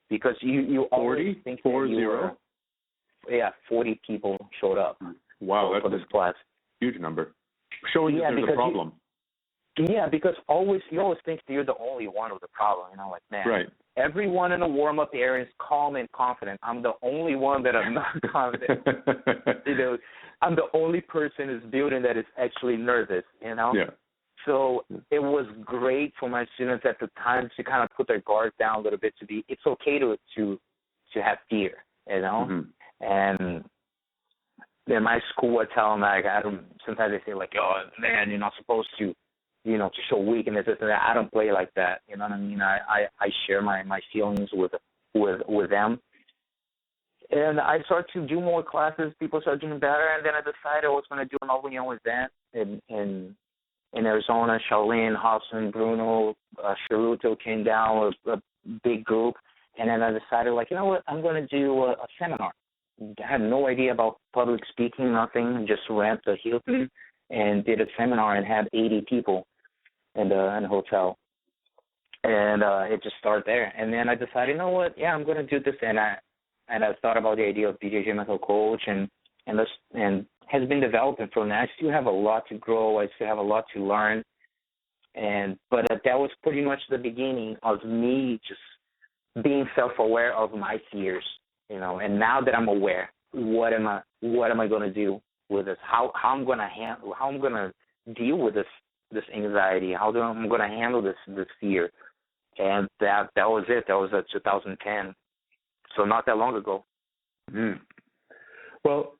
because you always think that you were, 40 people showed up. Wow, that's for this class. Huge number. Showing that there's a problem. Because you always think that you're the only one with the problem. Like, man, everyone in the warm-up area is calm and confident. I'm the only one that I'm not confident. I'm the only person in this building that is actually nervous, Yeah. So it was great for my students at the time to kind of put their guard down a little bit, it's okay to have fear, Mm-hmm. And in my school, I tell them, like, sometimes they say, like, oh, man, you're not supposed to, to show weakness. I don't play like that. You know what I mean? I share my feelings with them. And I started to do more classes. People started doing better. And then I decided I was going to do an Uniao event in Arizona. Shaolin, Hobson, Bruno, Charuto came down with a big group. And then I decided, like, you know what? I'm going to do a seminar. I had no idea about public speaking, nothing. Just rent the Hilton and did a seminar and had 80 people in the hotel. And it just started there. And then I decided, you know what? Yeah, I'm going to do this. And I thought about the idea of BJJ mental coach, and has been developing from that. I still have a lot to grow. I still have a lot to learn. But that was pretty much the beginning of me just being self-aware of my fears, and now that I'm aware, what am I going to do with this? How I'm going to deal with this anxiety? How I'm going to handle this fear? And that was it. That was 2010. So not that long ago. Mm. Well,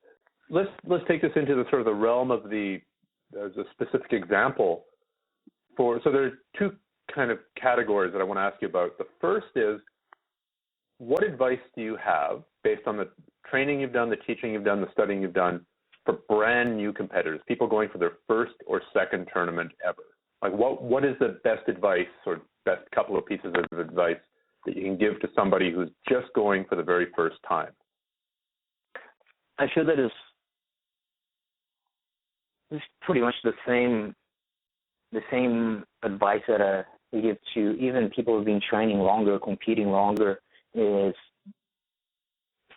let's take this into the sort of the realm of the specific example. So there are two kind of categories that I want to ask you about. The first is, what advice do you have based on the training you've done, the teaching you've done, the studying you've done for brand new competitors, people going for their first or second tournament ever? Like, what is the best advice or best couple of pieces of advice that you can give to somebody who's just going for the very first time? I feel that it's pretty much the same advice that I give to even people who've been training longer, competing longer, is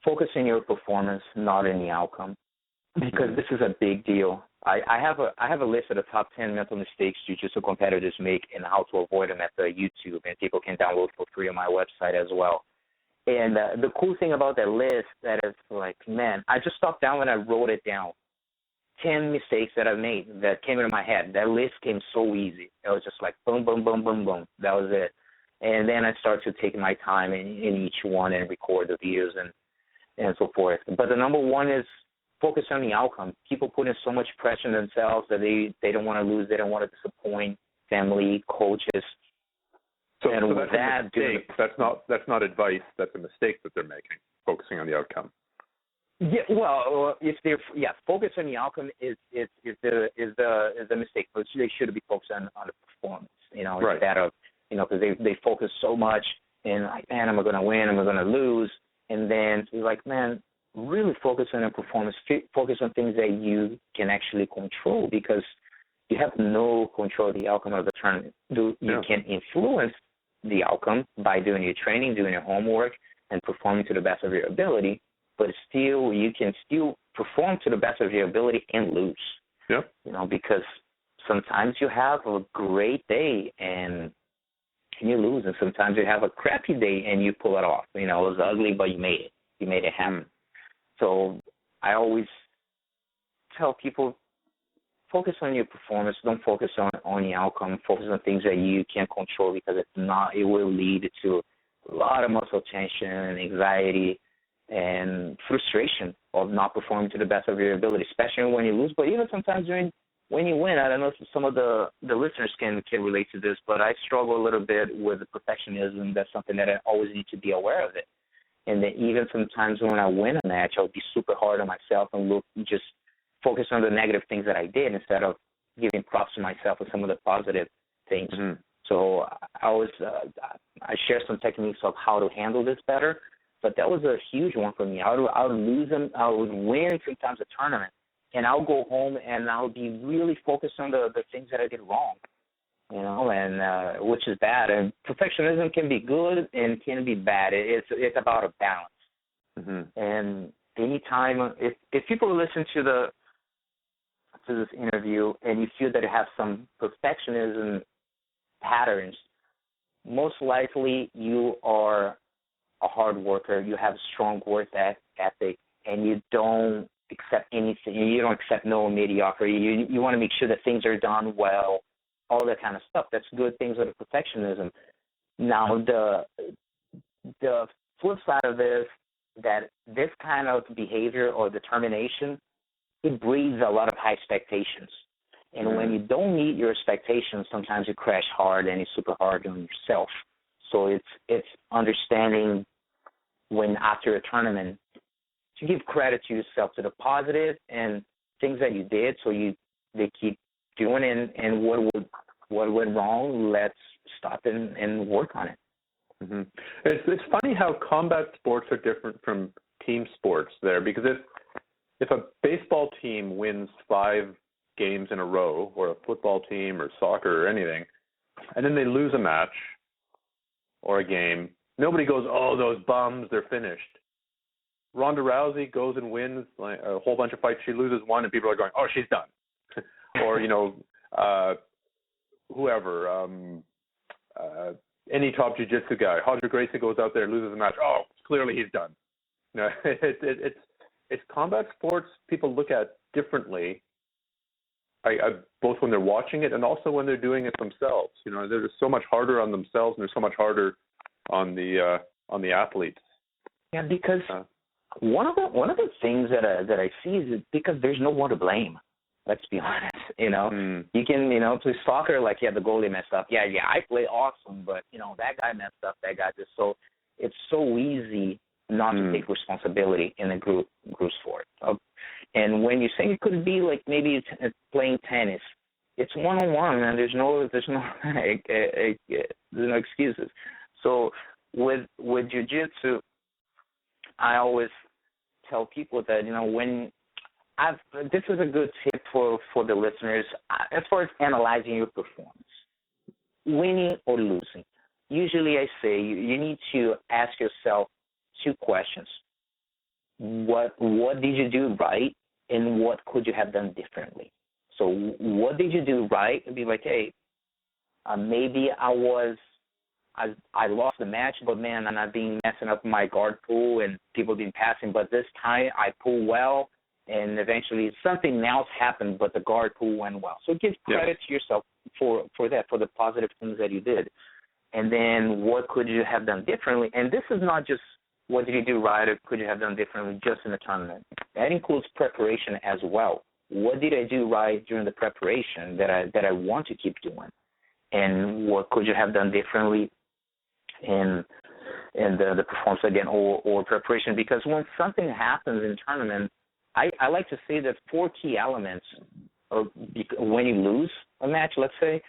focus on your performance, not in the outcome, because this is a big deal. I have a list of the top 10 mental mistakes jiu-jitsu competitors make and how to avoid them at the YouTube, and people can download for free on my website as well. And the cool thing about that list that is like, man, I just stopped down when I wrote it down. 10 mistakes that I've made that came into my head. That list came so easy. It was just like boom, boom, boom, boom, boom. That was it. And then I started to take my time in each one and record the videos and so forth. But the number one is focus on the outcome. People put in so much pressure on themselves that they don't want to lose. They don't want to disappoint family, coaches. So with that's a mistake. That's not advice. That's a mistake that they're making, focusing on the outcome. Yeah, well, if they're focus on the outcome is the mistake. But they should be focused on the performance, right. Instead of because they focus so much and like, man, am I going to win? Am I going to lose? And then you're like, man, really focus on the performance. Focus on things that you can actually control, because you have no control of the outcome of the tournament. You can influence the outcome by doing your training, doing your homework, and performing to the best of your ability. But still, you can still perform to the best of your ability and lose. Yep. Because sometimes you have a great day and you lose, and sometimes you have a crappy day and you pull it off. It was ugly, but you made it. You made it happen. So I always tell people, focus on your performance. Don't focus on the outcome. Focus on things that you can't control, because it will lead to a lot of muscle tension, anxiety, and frustration of not performing to the best of your ability, especially when you lose. But even sometimes when you win, I don't know if some of the listeners can relate to this, but I struggle a little bit with the perfectionism. That's something that I always need to be aware of it. And then even sometimes when I win a match, I'll be super hard on myself and just focus on the negative things that I did instead of giving props to myself for some of the positive things. Mm-hmm. So I share some techniques of how to handle this better. But that was a huge one for me. I would lose them. I would win sometimes a tournament, and I'll go home and I'll be really focused on the things that I did wrong, and which is bad. And perfectionism can be good and can be bad. It's about a balance. Mm-hmm. And anytime, if people listen to this interview and you feel that you have some perfectionism patterns, most likely you are a hard worker, you have a strong work ethic, and you don't accept anything. You don't accept no mediocrity. You want to make sure that things are done well, all that kind of stuff. That's good things with the perfectionism. Now, the flip side of this, that this kind of behavior or determination, it breeds a lot of high expectations. And when you don't meet your expectations, sometimes you crash hard and it's super hard on yourself. So it's understanding when after a tournament to give credit to yourself, to the positive and things that you did, so they keep doing it, and what went wrong, let's stop and work on it. Mm-hmm. It's funny how combat sports are different from team sports there, because if a baseball team wins 5 games in a row, or a football team or soccer or anything, and then they lose a match or a game, nobody goes, oh, those bums, they're finished. Ronda Rousey goes and wins a whole bunch of fights. She loses one, and people are going, oh, she's done. Or, whoever, any top jiu-jitsu guy. Roger Gracie goes out there, loses a match. Oh, clearly he's done. It's combat sports people look at differently, both when they're watching it and also when they're doing it themselves. They're just so much harder on themselves, and they're so much harder on the athletes. Yeah, because one of the things that I see is because there's no one to blame. Let's be honest. You can play soccer like, yeah, the goalie messed up. Yeah, I play awesome, but that guy messed up. That guy just it's so easy not to take responsibility in a group sport. And when you say it could be like maybe it's playing tennis, it's one-on-one, and there's no excuses. So with jiu-jitsu, I always tell people that when this is a good tip for the listeners as far as analyzing your performance, winning or losing. Usually I say you need to ask yourself two questions. What did you do right, and what could you have done differently? So what did you do right? It'd be like, hey, maybe I lost the match, but man, I've been messing up my guard pull and people been passing, but this time I pull well, and eventually something else happened, but the guard pull went well. So give credit to yourself for that, for the positive things that you did. And then what could you have done differently? And this is not just what did you do right or could you have done differently just in the tournament. That includes preparation as well. What did I do right during the preparation that I want to keep doing? And what could you have done differently in the performance again or preparation? Because when something happens in tournament, I like to say that 4 key elements when you lose a match, let's say,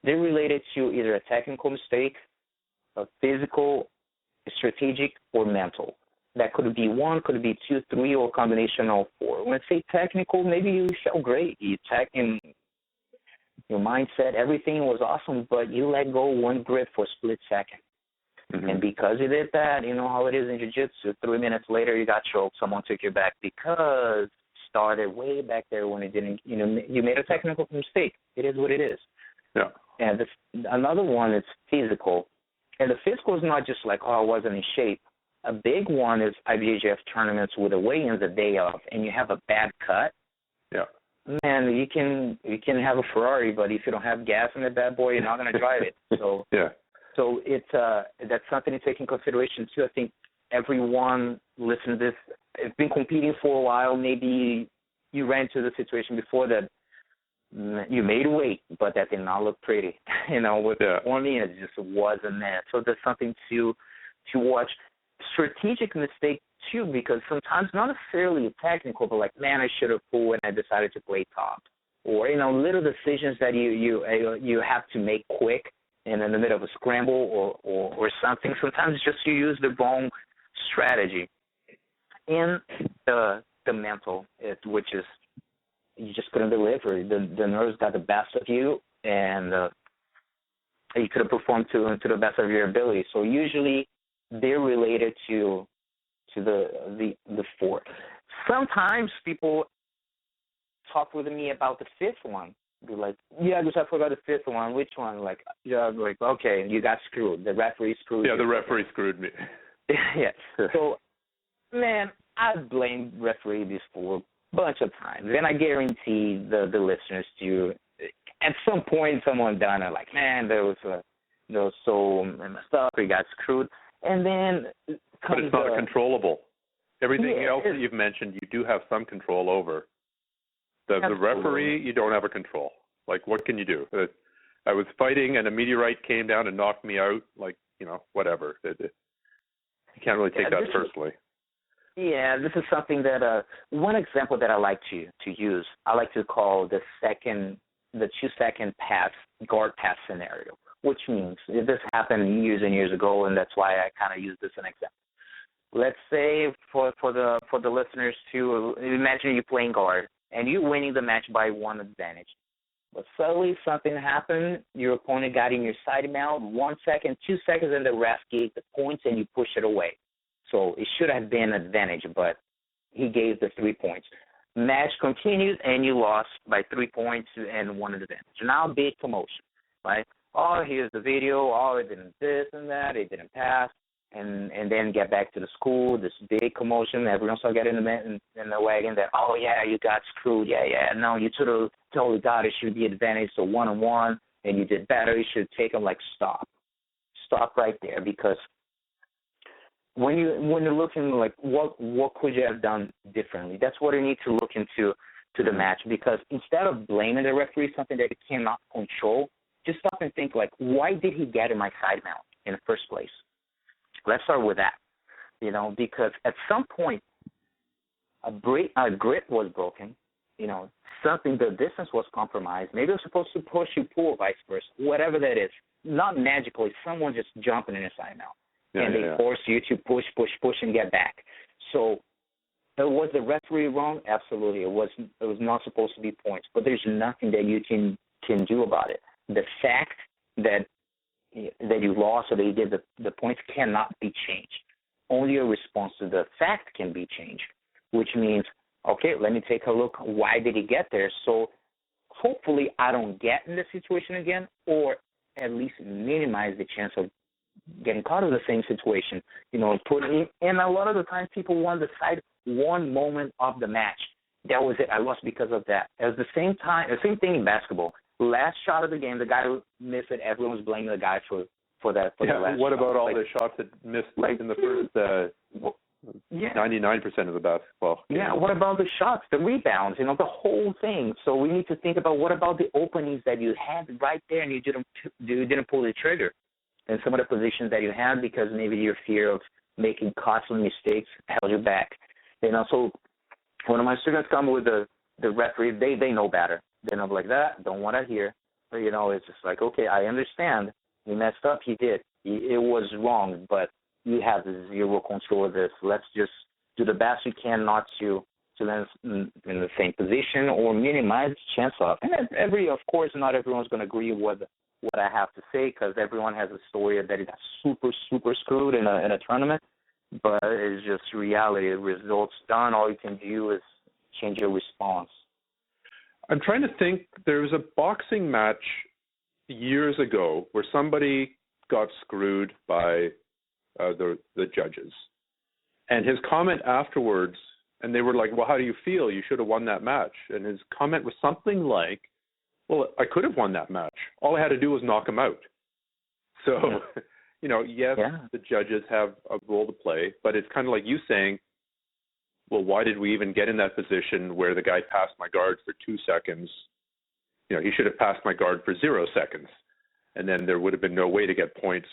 they're related to either a technical mistake, a physical, strategic, or mental. That could be 1, could be 2, 3, or a combination of 4. When I say technical, maybe you felt great. You in your mindset, everything was awesome, but you let go one grip for a split second. Mm-hmm. And because you did that, you know how it is in jiu-jitsu. 3 minutes later, you got choked. Someone took your back because it started way back there when it didn't, you made a technical mistake. It is what it is. Yeah. And another one is physical. And the physical is not just like, I wasn't in shape. A big one is IBJJF tournaments with the weigh-ins the day of, and you have a bad cut. Yeah. Man, you can have a Ferrari, but if you don't have gas in the bad boy, you're not going to drive it. So yeah. So it's that's something to take in consideration too. I think everyone listening to this has been competing for a while. Maybe you ran into the situation before that you made weight, but that did not look pretty. With performing, it just wasn't that. So there's something to watch. Strategic mistake too, because sometimes not necessarily technical, but like, man, I should have pulled and I decided to play top, or little decisions that you have to make quick and in the middle of a scramble or something. Sometimes just you use the wrong strategy. In the mental, which is you just couldn't deliver. The nerves got the best of you, and you could have performed to the best of your ability. So usually they're related to the 4. Sometimes people talk with me about the 5th one. Be like, yeah, I forgot the 5th one. Which one? Like, okay, you got screwed. The referee screwed you. Yeah, the referee screwed me. Yeah. So, man, I've blamed referee before a bunch of times, and I guarantee the listeners to. At some point, someone done it like, man, there was so messed up. He got screwed, and then. But it's not controllable. Everything else that you've mentioned, you do have some control over. The referee, you don't have a control. Like, what can you do? I was fighting, and a meteorite came down and knocked me out. Like, whatever. You can't really take that personally. This is something that one example that I like to use. I like to call the 2-second pass guard pass scenario, which means this happened years and years ago, and that's why I kind of use this as an example. Let's say for the listeners to imagine you playing guard and you winning the match by 1 advantage. But suddenly something happened, your opponent got in your side mount, 1 second, 2 seconds, and the ref gave the points and you push it away. So it should have been an advantage, but he gave the 3 points. Match continued and you lost by 3 points and 1 advantage. Now big commotion, right? Oh, here's the video, it didn't this and that, it didn't pass. And then get back to the school, this big commotion, everyone started getting in the wagon that, you got screwed, no, you totally got it, should be advantage, so 1-on-1, and you did better, you should take them. Like, stop right there, because when you're looking like what could you have done differently, that's what you need to look into the match, because instead of blaming the referee, something that he cannot control, just stop and think, like, why did he get in my side mount in the first place? Let's start with that, because at some point a grip was broken, something, the distance was compromised. Maybe it was supposed to push you, pull, vice versa, whatever that is. Not magically, someone just jumping in your side mount, and they force you to push, and get back. So Was the referee wrong? Absolutely. It was not supposed to be points, but there's nothing that you can do about it. The fact that you lost or that you did the points cannot be changed. Only a response to the fact can be changed, which means, okay, let me take a look. Why did he get there? So hopefully I don't get in this situation again, or at least minimize the chance of getting caught in the same situation. And a lot of the times people want to decide one moment of the match. That was it. I lost because of that. At the same thing in basketball. Last shot of the game, the guy who missed it, everyone was blaming the guy for that. For the last what about shot. all the shots that missed in the first 99% of the basketball? Yeah, what about the shots, the rebounds, the whole thing? So we need to think about what about the openings that you had right there and you didn't pull the trigger, and some of the positions that you had because maybe your fear of making costly mistakes held you back. So when my students come with the referee, they know better. They know like that, don't want to hear. But, it's just like, okay, I understand. He messed up. He did. It was wrong, but you have zero control of this. Let's just do the best we can not to land in the same position or minimize the chance of. And of course, not everyone's going to agree with what I have to say because everyone has a story that is super, super screwed in a tournament. But it's just reality. The results done. All you can do is change your response. I'm trying to think. There was a boxing match years ago where somebody got screwed by the judges. And his comment afterwards, and they were like, well, how do you feel? You should have won that match. And his comment was something like, well, I could have won that match. All I had to do was knock him out. So, yes, the judges have a role to play, but it's kind of like you saying, well, why did we even get in that position where the guy passed my guard for 2 seconds? He should have passed my guard for 0 seconds. And then there would have been no way to get points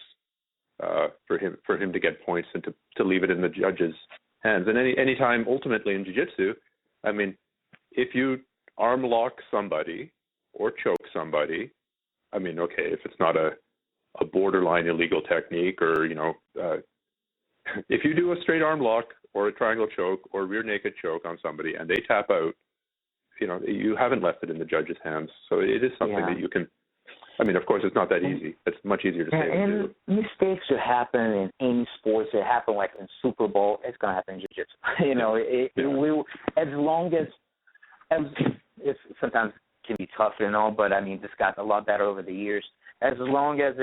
for him to get points and to leave it in the judges' hands. And any time ultimately in jiu-jitsu, I mean, if you arm lock somebody or choke somebody, I mean, okay, if it's not a borderline illegal technique or, if you do a straight arm lock or a triangle choke or rear naked choke on somebody and they tap out, you haven't left it in the judge's hands. So it is something that you can, I mean, of course, it's not that easy. It's much easier to say than do. Mistakes should happen in any sports. It happen like in Super Bowl. It's going to happen in jiu-jitsu. It will, as long as it's sometimes can be tough, but I mean, this got a lot better over the years. As long as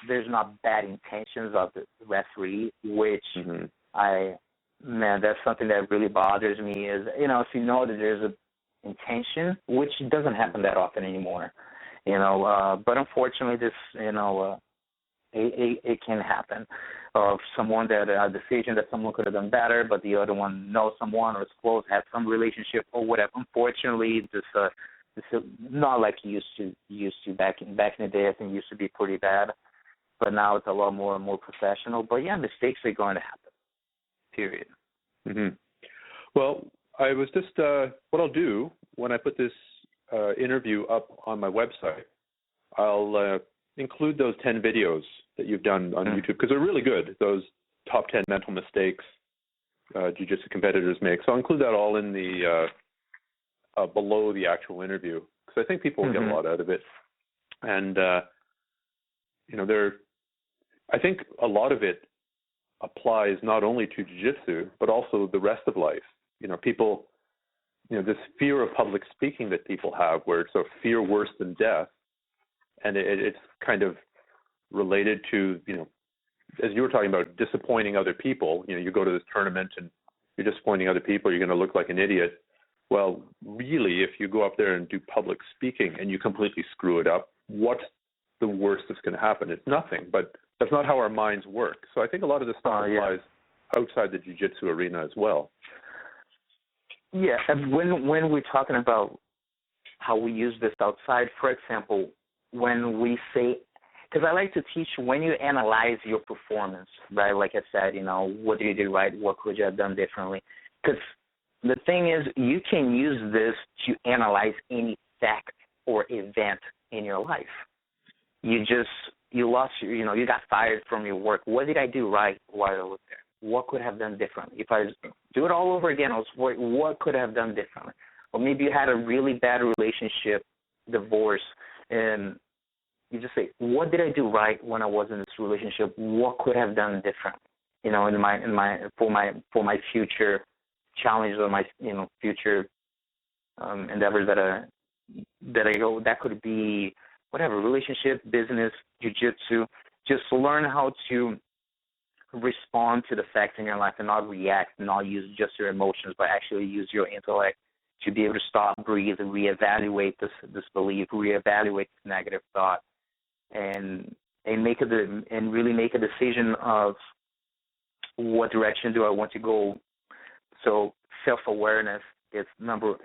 there's not bad intentions of the referee, which that's something that really bothers me is, if you know that there's an intention, which doesn't happen that often anymore, but unfortunately this, it can happen of someone that a decision that someone could have done better, but the other one knows someone or is close, has some relationship or whatever. Unfortunately, this is not like it used to back in the day. I think it used to be pretty bad, but now it's a lot more professional. But yeah, mistakes are going to happen. Period. Mm-hmm. Well, I was just what I'll do when I put this interview up on my website, I'll include those 10 videos that you've done on YouTube because they're really good. Those top 10 mental mistakes jiu-jitsu competitors make. So I'll include that all in the below the actual interview because I think people will get a lot out of it. And I think a lot of it applies not only to jiu-jitsu but also the rest of life. People, this fear of public speaking that people have, where it's a fear worse than death, and it's kind of related to, as you were talking about, disappointing other people. You go to this tournament and you're disappointing other people, you're going to look like an idiot. Well, really, if you go up there and do public speaking and you completely screw it up, what's the worst that's going to happen? It's nothing, but that's not how our minds work. So I think a lot of this stuff applies outside the jiu-jitsu arena as well. Yeah, and when we're talking about how we use this outside, for example, when we say, because I like to teach when you analyze your performance, right? Like I said, what did you do right? What could you have done differently? Because the thing is, you can use this to analyze any fact or event in your life. You lost you got fired from your work. What did I do right while I was there? What could I have done differently? If I do it all over again. I was worried, what could I have done differently? Or maybe you had a really bad relationship, divorce, and you just say, what did I do right when I was in this relationship? What could I have done different? You know, for my future challenges or my future endeavors that I go. That could be whatever, relationship, business, jiu-jitsu. Just learn how to respond to the facts in your life and not react, not use just your emotions, but actually use your intellect to be able to stop, breathe, and reevaluate this belief, reevaluate this negative thought, and really make a decision of what direction do I want to go. So self-awareness is number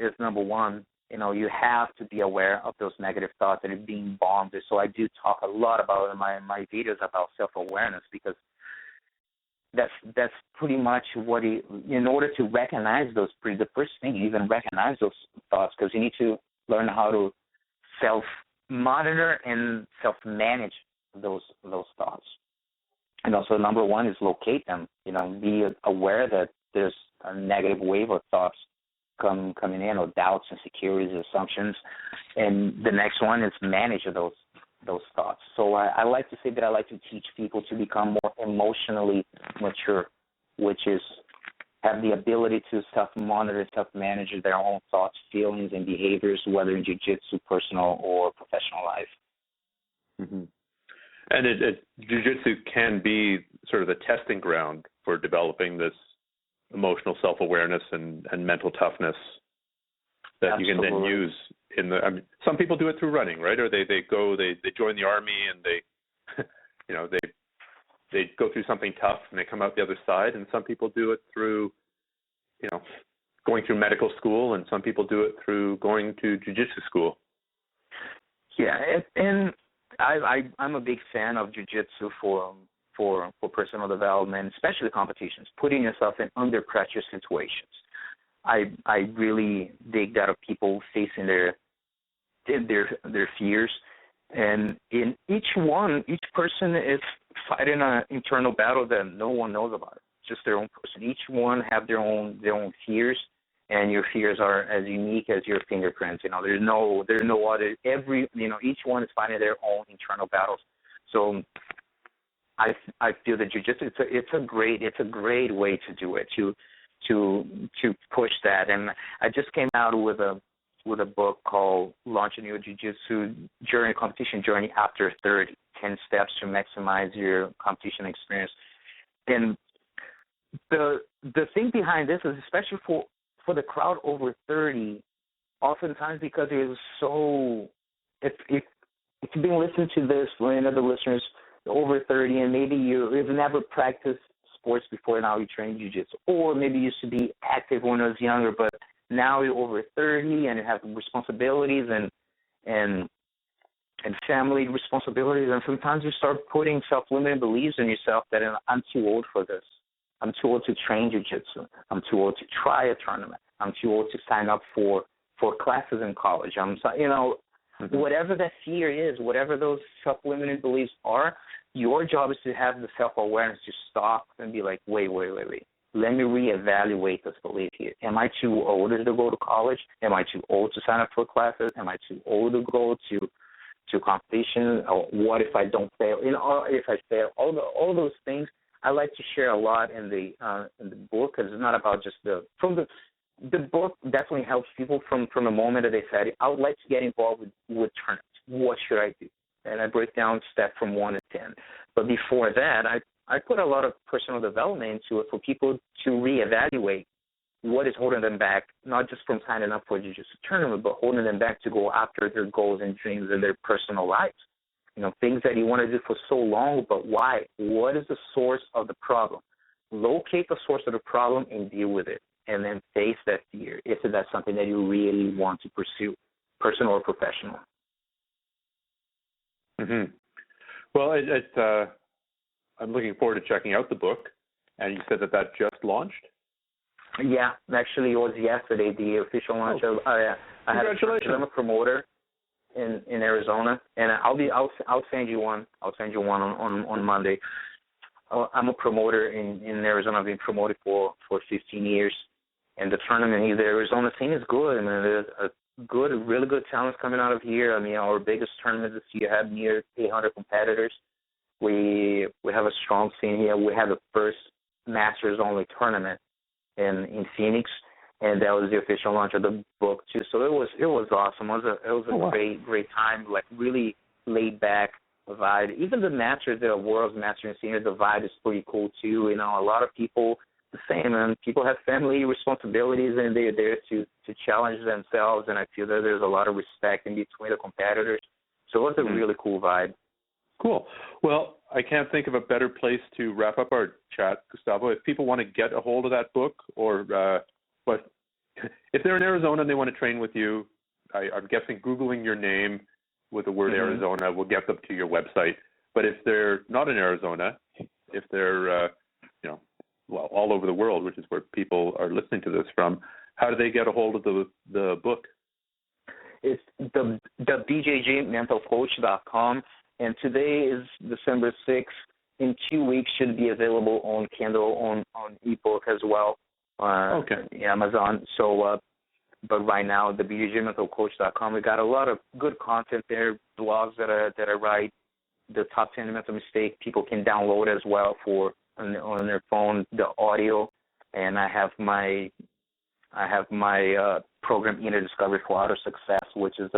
one. You know, you have to be aware of those negative thoughts that are being bombed. So I do talk a lot about in my videos about self-awareness, because that's pretty much what in order to recognize those, the first thing, you even recognize those thoughts, because you need to learn how to self-monitor and self-manage those thoughts. And also number one is locate them, you know, be aware that there's a negative wave of thoughts coming in, or doubts, insecurities, assumptions. And the next one is manage those thoughts. So I like to say that I like to teach people to become more emotionally mature, which is have the ability to self-monitor, self-manage their own thoughts, feelings, and behaviors, whether in jiu-jitsu, personal, or professional life. Mm-hmm. And jiu-jitsu can be sort of a testing ground for developing this emotional self-awareness and mental toughness that Absolutely. you can then use in the. I mean, some people do it through running, right? Or they join the army and they go through something tough and they come out the other side. And some people do it through, going through medical school, and some people do it through going to jiu-jitsu school. Yeah, and I'm a big fan of jiu-jitsu for personal development, especially competitions, putting yourself in under pressure situations. I really dig that of people facing their fears, and in each person is fighting an internal battle that no one knows about. It's just their own person. Each one have their own fears, and your fears are as unique as your fingerprints. There's no other. Each one is fighting their own internal battles. So I feel that jiu-jitsu it's a great way to do it, to push that. And I just came out with a book called Launching Your Jiu-Jitsu Competition Journey After 30, 10 Steps to Maximize Your Competition Experience. And the thing behind this is, especially for the crowd over 30, oftentimes because it is so, if you've been listening to this, and other listeners over 30, and maybe you've never practiced sports before, now you train jiu-jitsu, or maybe you used to be active when I was younger, but now you're over 30 and you have responsibilities and family responsibilities, and sometimes you start putting self-limiting beliefs in yourself that I'm too old for this. I'm too old to train jiu-jitsu. I'm too old to try a tournament. I'm too old to sign up for classes in college. Whatever that fear is, whatever those self-limiting beliefs are, your job is to have the self-awareness to stop and be like, wait. Let me reevaluate this belief here. Am I too old to go to college? Am I too old to sign up for classes? Am I too old to go to competition? Or what if I don't fail? If I fail, all those things I like to share a lot in the book, because it's not about just the book definitely helps people from the moment that they said, I would like to get involved with tournaments. What should I do? And I break down steps from 1 to 10. But before that, I put a lot of personal development into it for people to reevaluate what is holding them back, not just from signing up for a jiu-jitsu tournament, but holding them back to go after their goals and dreams in their personal lives. Things that you want to do for so long, but why? What is the source of the problem? Locate the source of the problem and deal with it, and then face that fear if that's something that you really want to pursue, personal or professional. Mm-hmm. Well, I'm looking forward to checking out the book. And you said that just launched? Yeah, actually, it was yesterday, the official launch. I'm a promoter in Arizona, and I'll send you one. I'll send you one on Monday. I'm a promoter in Arizona. I've been promoted for 15 years, and the tournament in the Arizona scene is good. I mean, there's really good talents coming out of here. I mean, our biggest tournament this year had near 800 competitors. We have a strong scene here. We had the first Masters only tournament in Phoenix, and that was the official launch of the book too. So it was awesome. It was a great time. Like really laid back vibe. Even the Masters, the World's Masters and Senior, the vibe is pretty cool too. You know, a lot of people the same, and people have family responsibilities, and they're there to challenge themselves. And I feel that there's a lot of respect in between the competitors. So it was a really cool vibe. Cool. Well, I can't think of a better place to wrap up our chat, Gustavo. If people want to get a hold of that book, or if they're in Arizona and they want to train with you, I'm guessing Googling your name with the word Arizona will get them to your website. But if they're not in Arizona, if they're all over the world, which is where people are listening to this from, how do they get a hold of the book? It's the BJJmentalcoach.com. And today is December 6th. In 2 weeks, should be available on Kindle, on ebook as well, Amazon. So, but right now, the BJJmentalcoach.com, we got a lot of good content there, blogs that I write, the top 10 mental mistakes people can download as well on their phone, the audio, and I have my program Inner Discovery for Auto Success, which is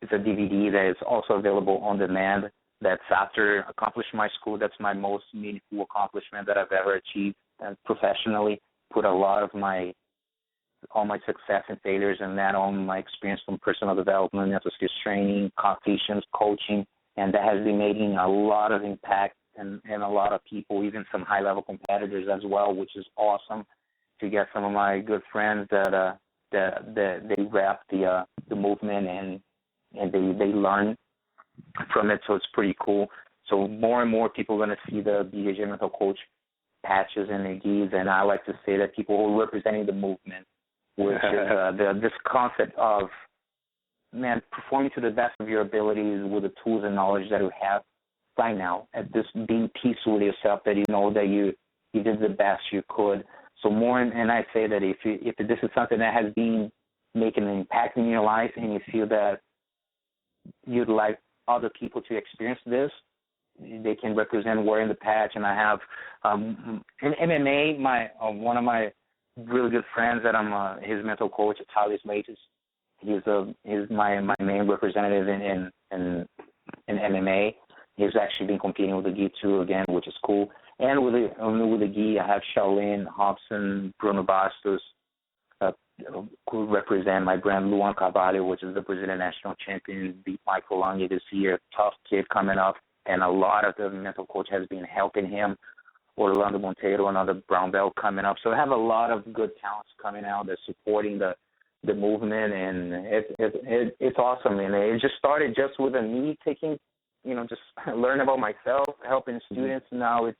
it's a DVD that is also available on demand. That's after accomplishing my school. That's my most meaningful accomplishment that I've ever achieved professionally. Put a lot of all my success and failures in that, on my experience from personal development, mental skills training, competitions, coaching, and that has been making a lot of impact and a lot of people, even some high-level competitors as well, which is awesome to get some of my good friends that they rap the movement and they learn from it, so it's pretty cool. So more and more people are going to see the BJJ Mental Coach patches and their gis, and I like to say that people who are representing the movement, which is this concept of, man, performing to the best of your abilities with the tools and knowledge that you have right now, at this being peaceful with yourself, that you know that you did the best you could. So more, and I say that if this is something that has been making an impact in your life and you feel that you'd like other people to experience this, they can represent wearing the patch. And I have in MMA, one of my really good friends that I'm his mental coach, Talis Matus. He's my main representative in MMA. He's actually been competing with the gi too again, which is cool. And with the gi, I have Shaolin, Hobson, Bruno Bastos, who represent my brand, Luan Carvalho, which is the Brazilian national champion, beat Michael Lange this year. Tough kid coming up, and a lot of the mental coach has been helping him. Orlando Monteiro, another brown belt coming up. So I have a lot of good talents coming out that's supporting the movement, and it's awesome. And it just started just with me taking, just learning about myself, helping students. Now it's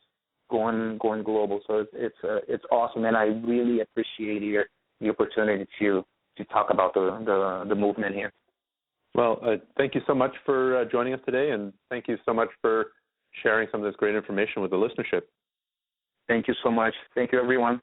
going global. So it's awesome, and I really appreciate the opportunity to talk about the movement here. Well, thank you so much for joining us today, and thank you so much for sharing some of this great information with the listenership. Thank you so much. Thank you, everyone.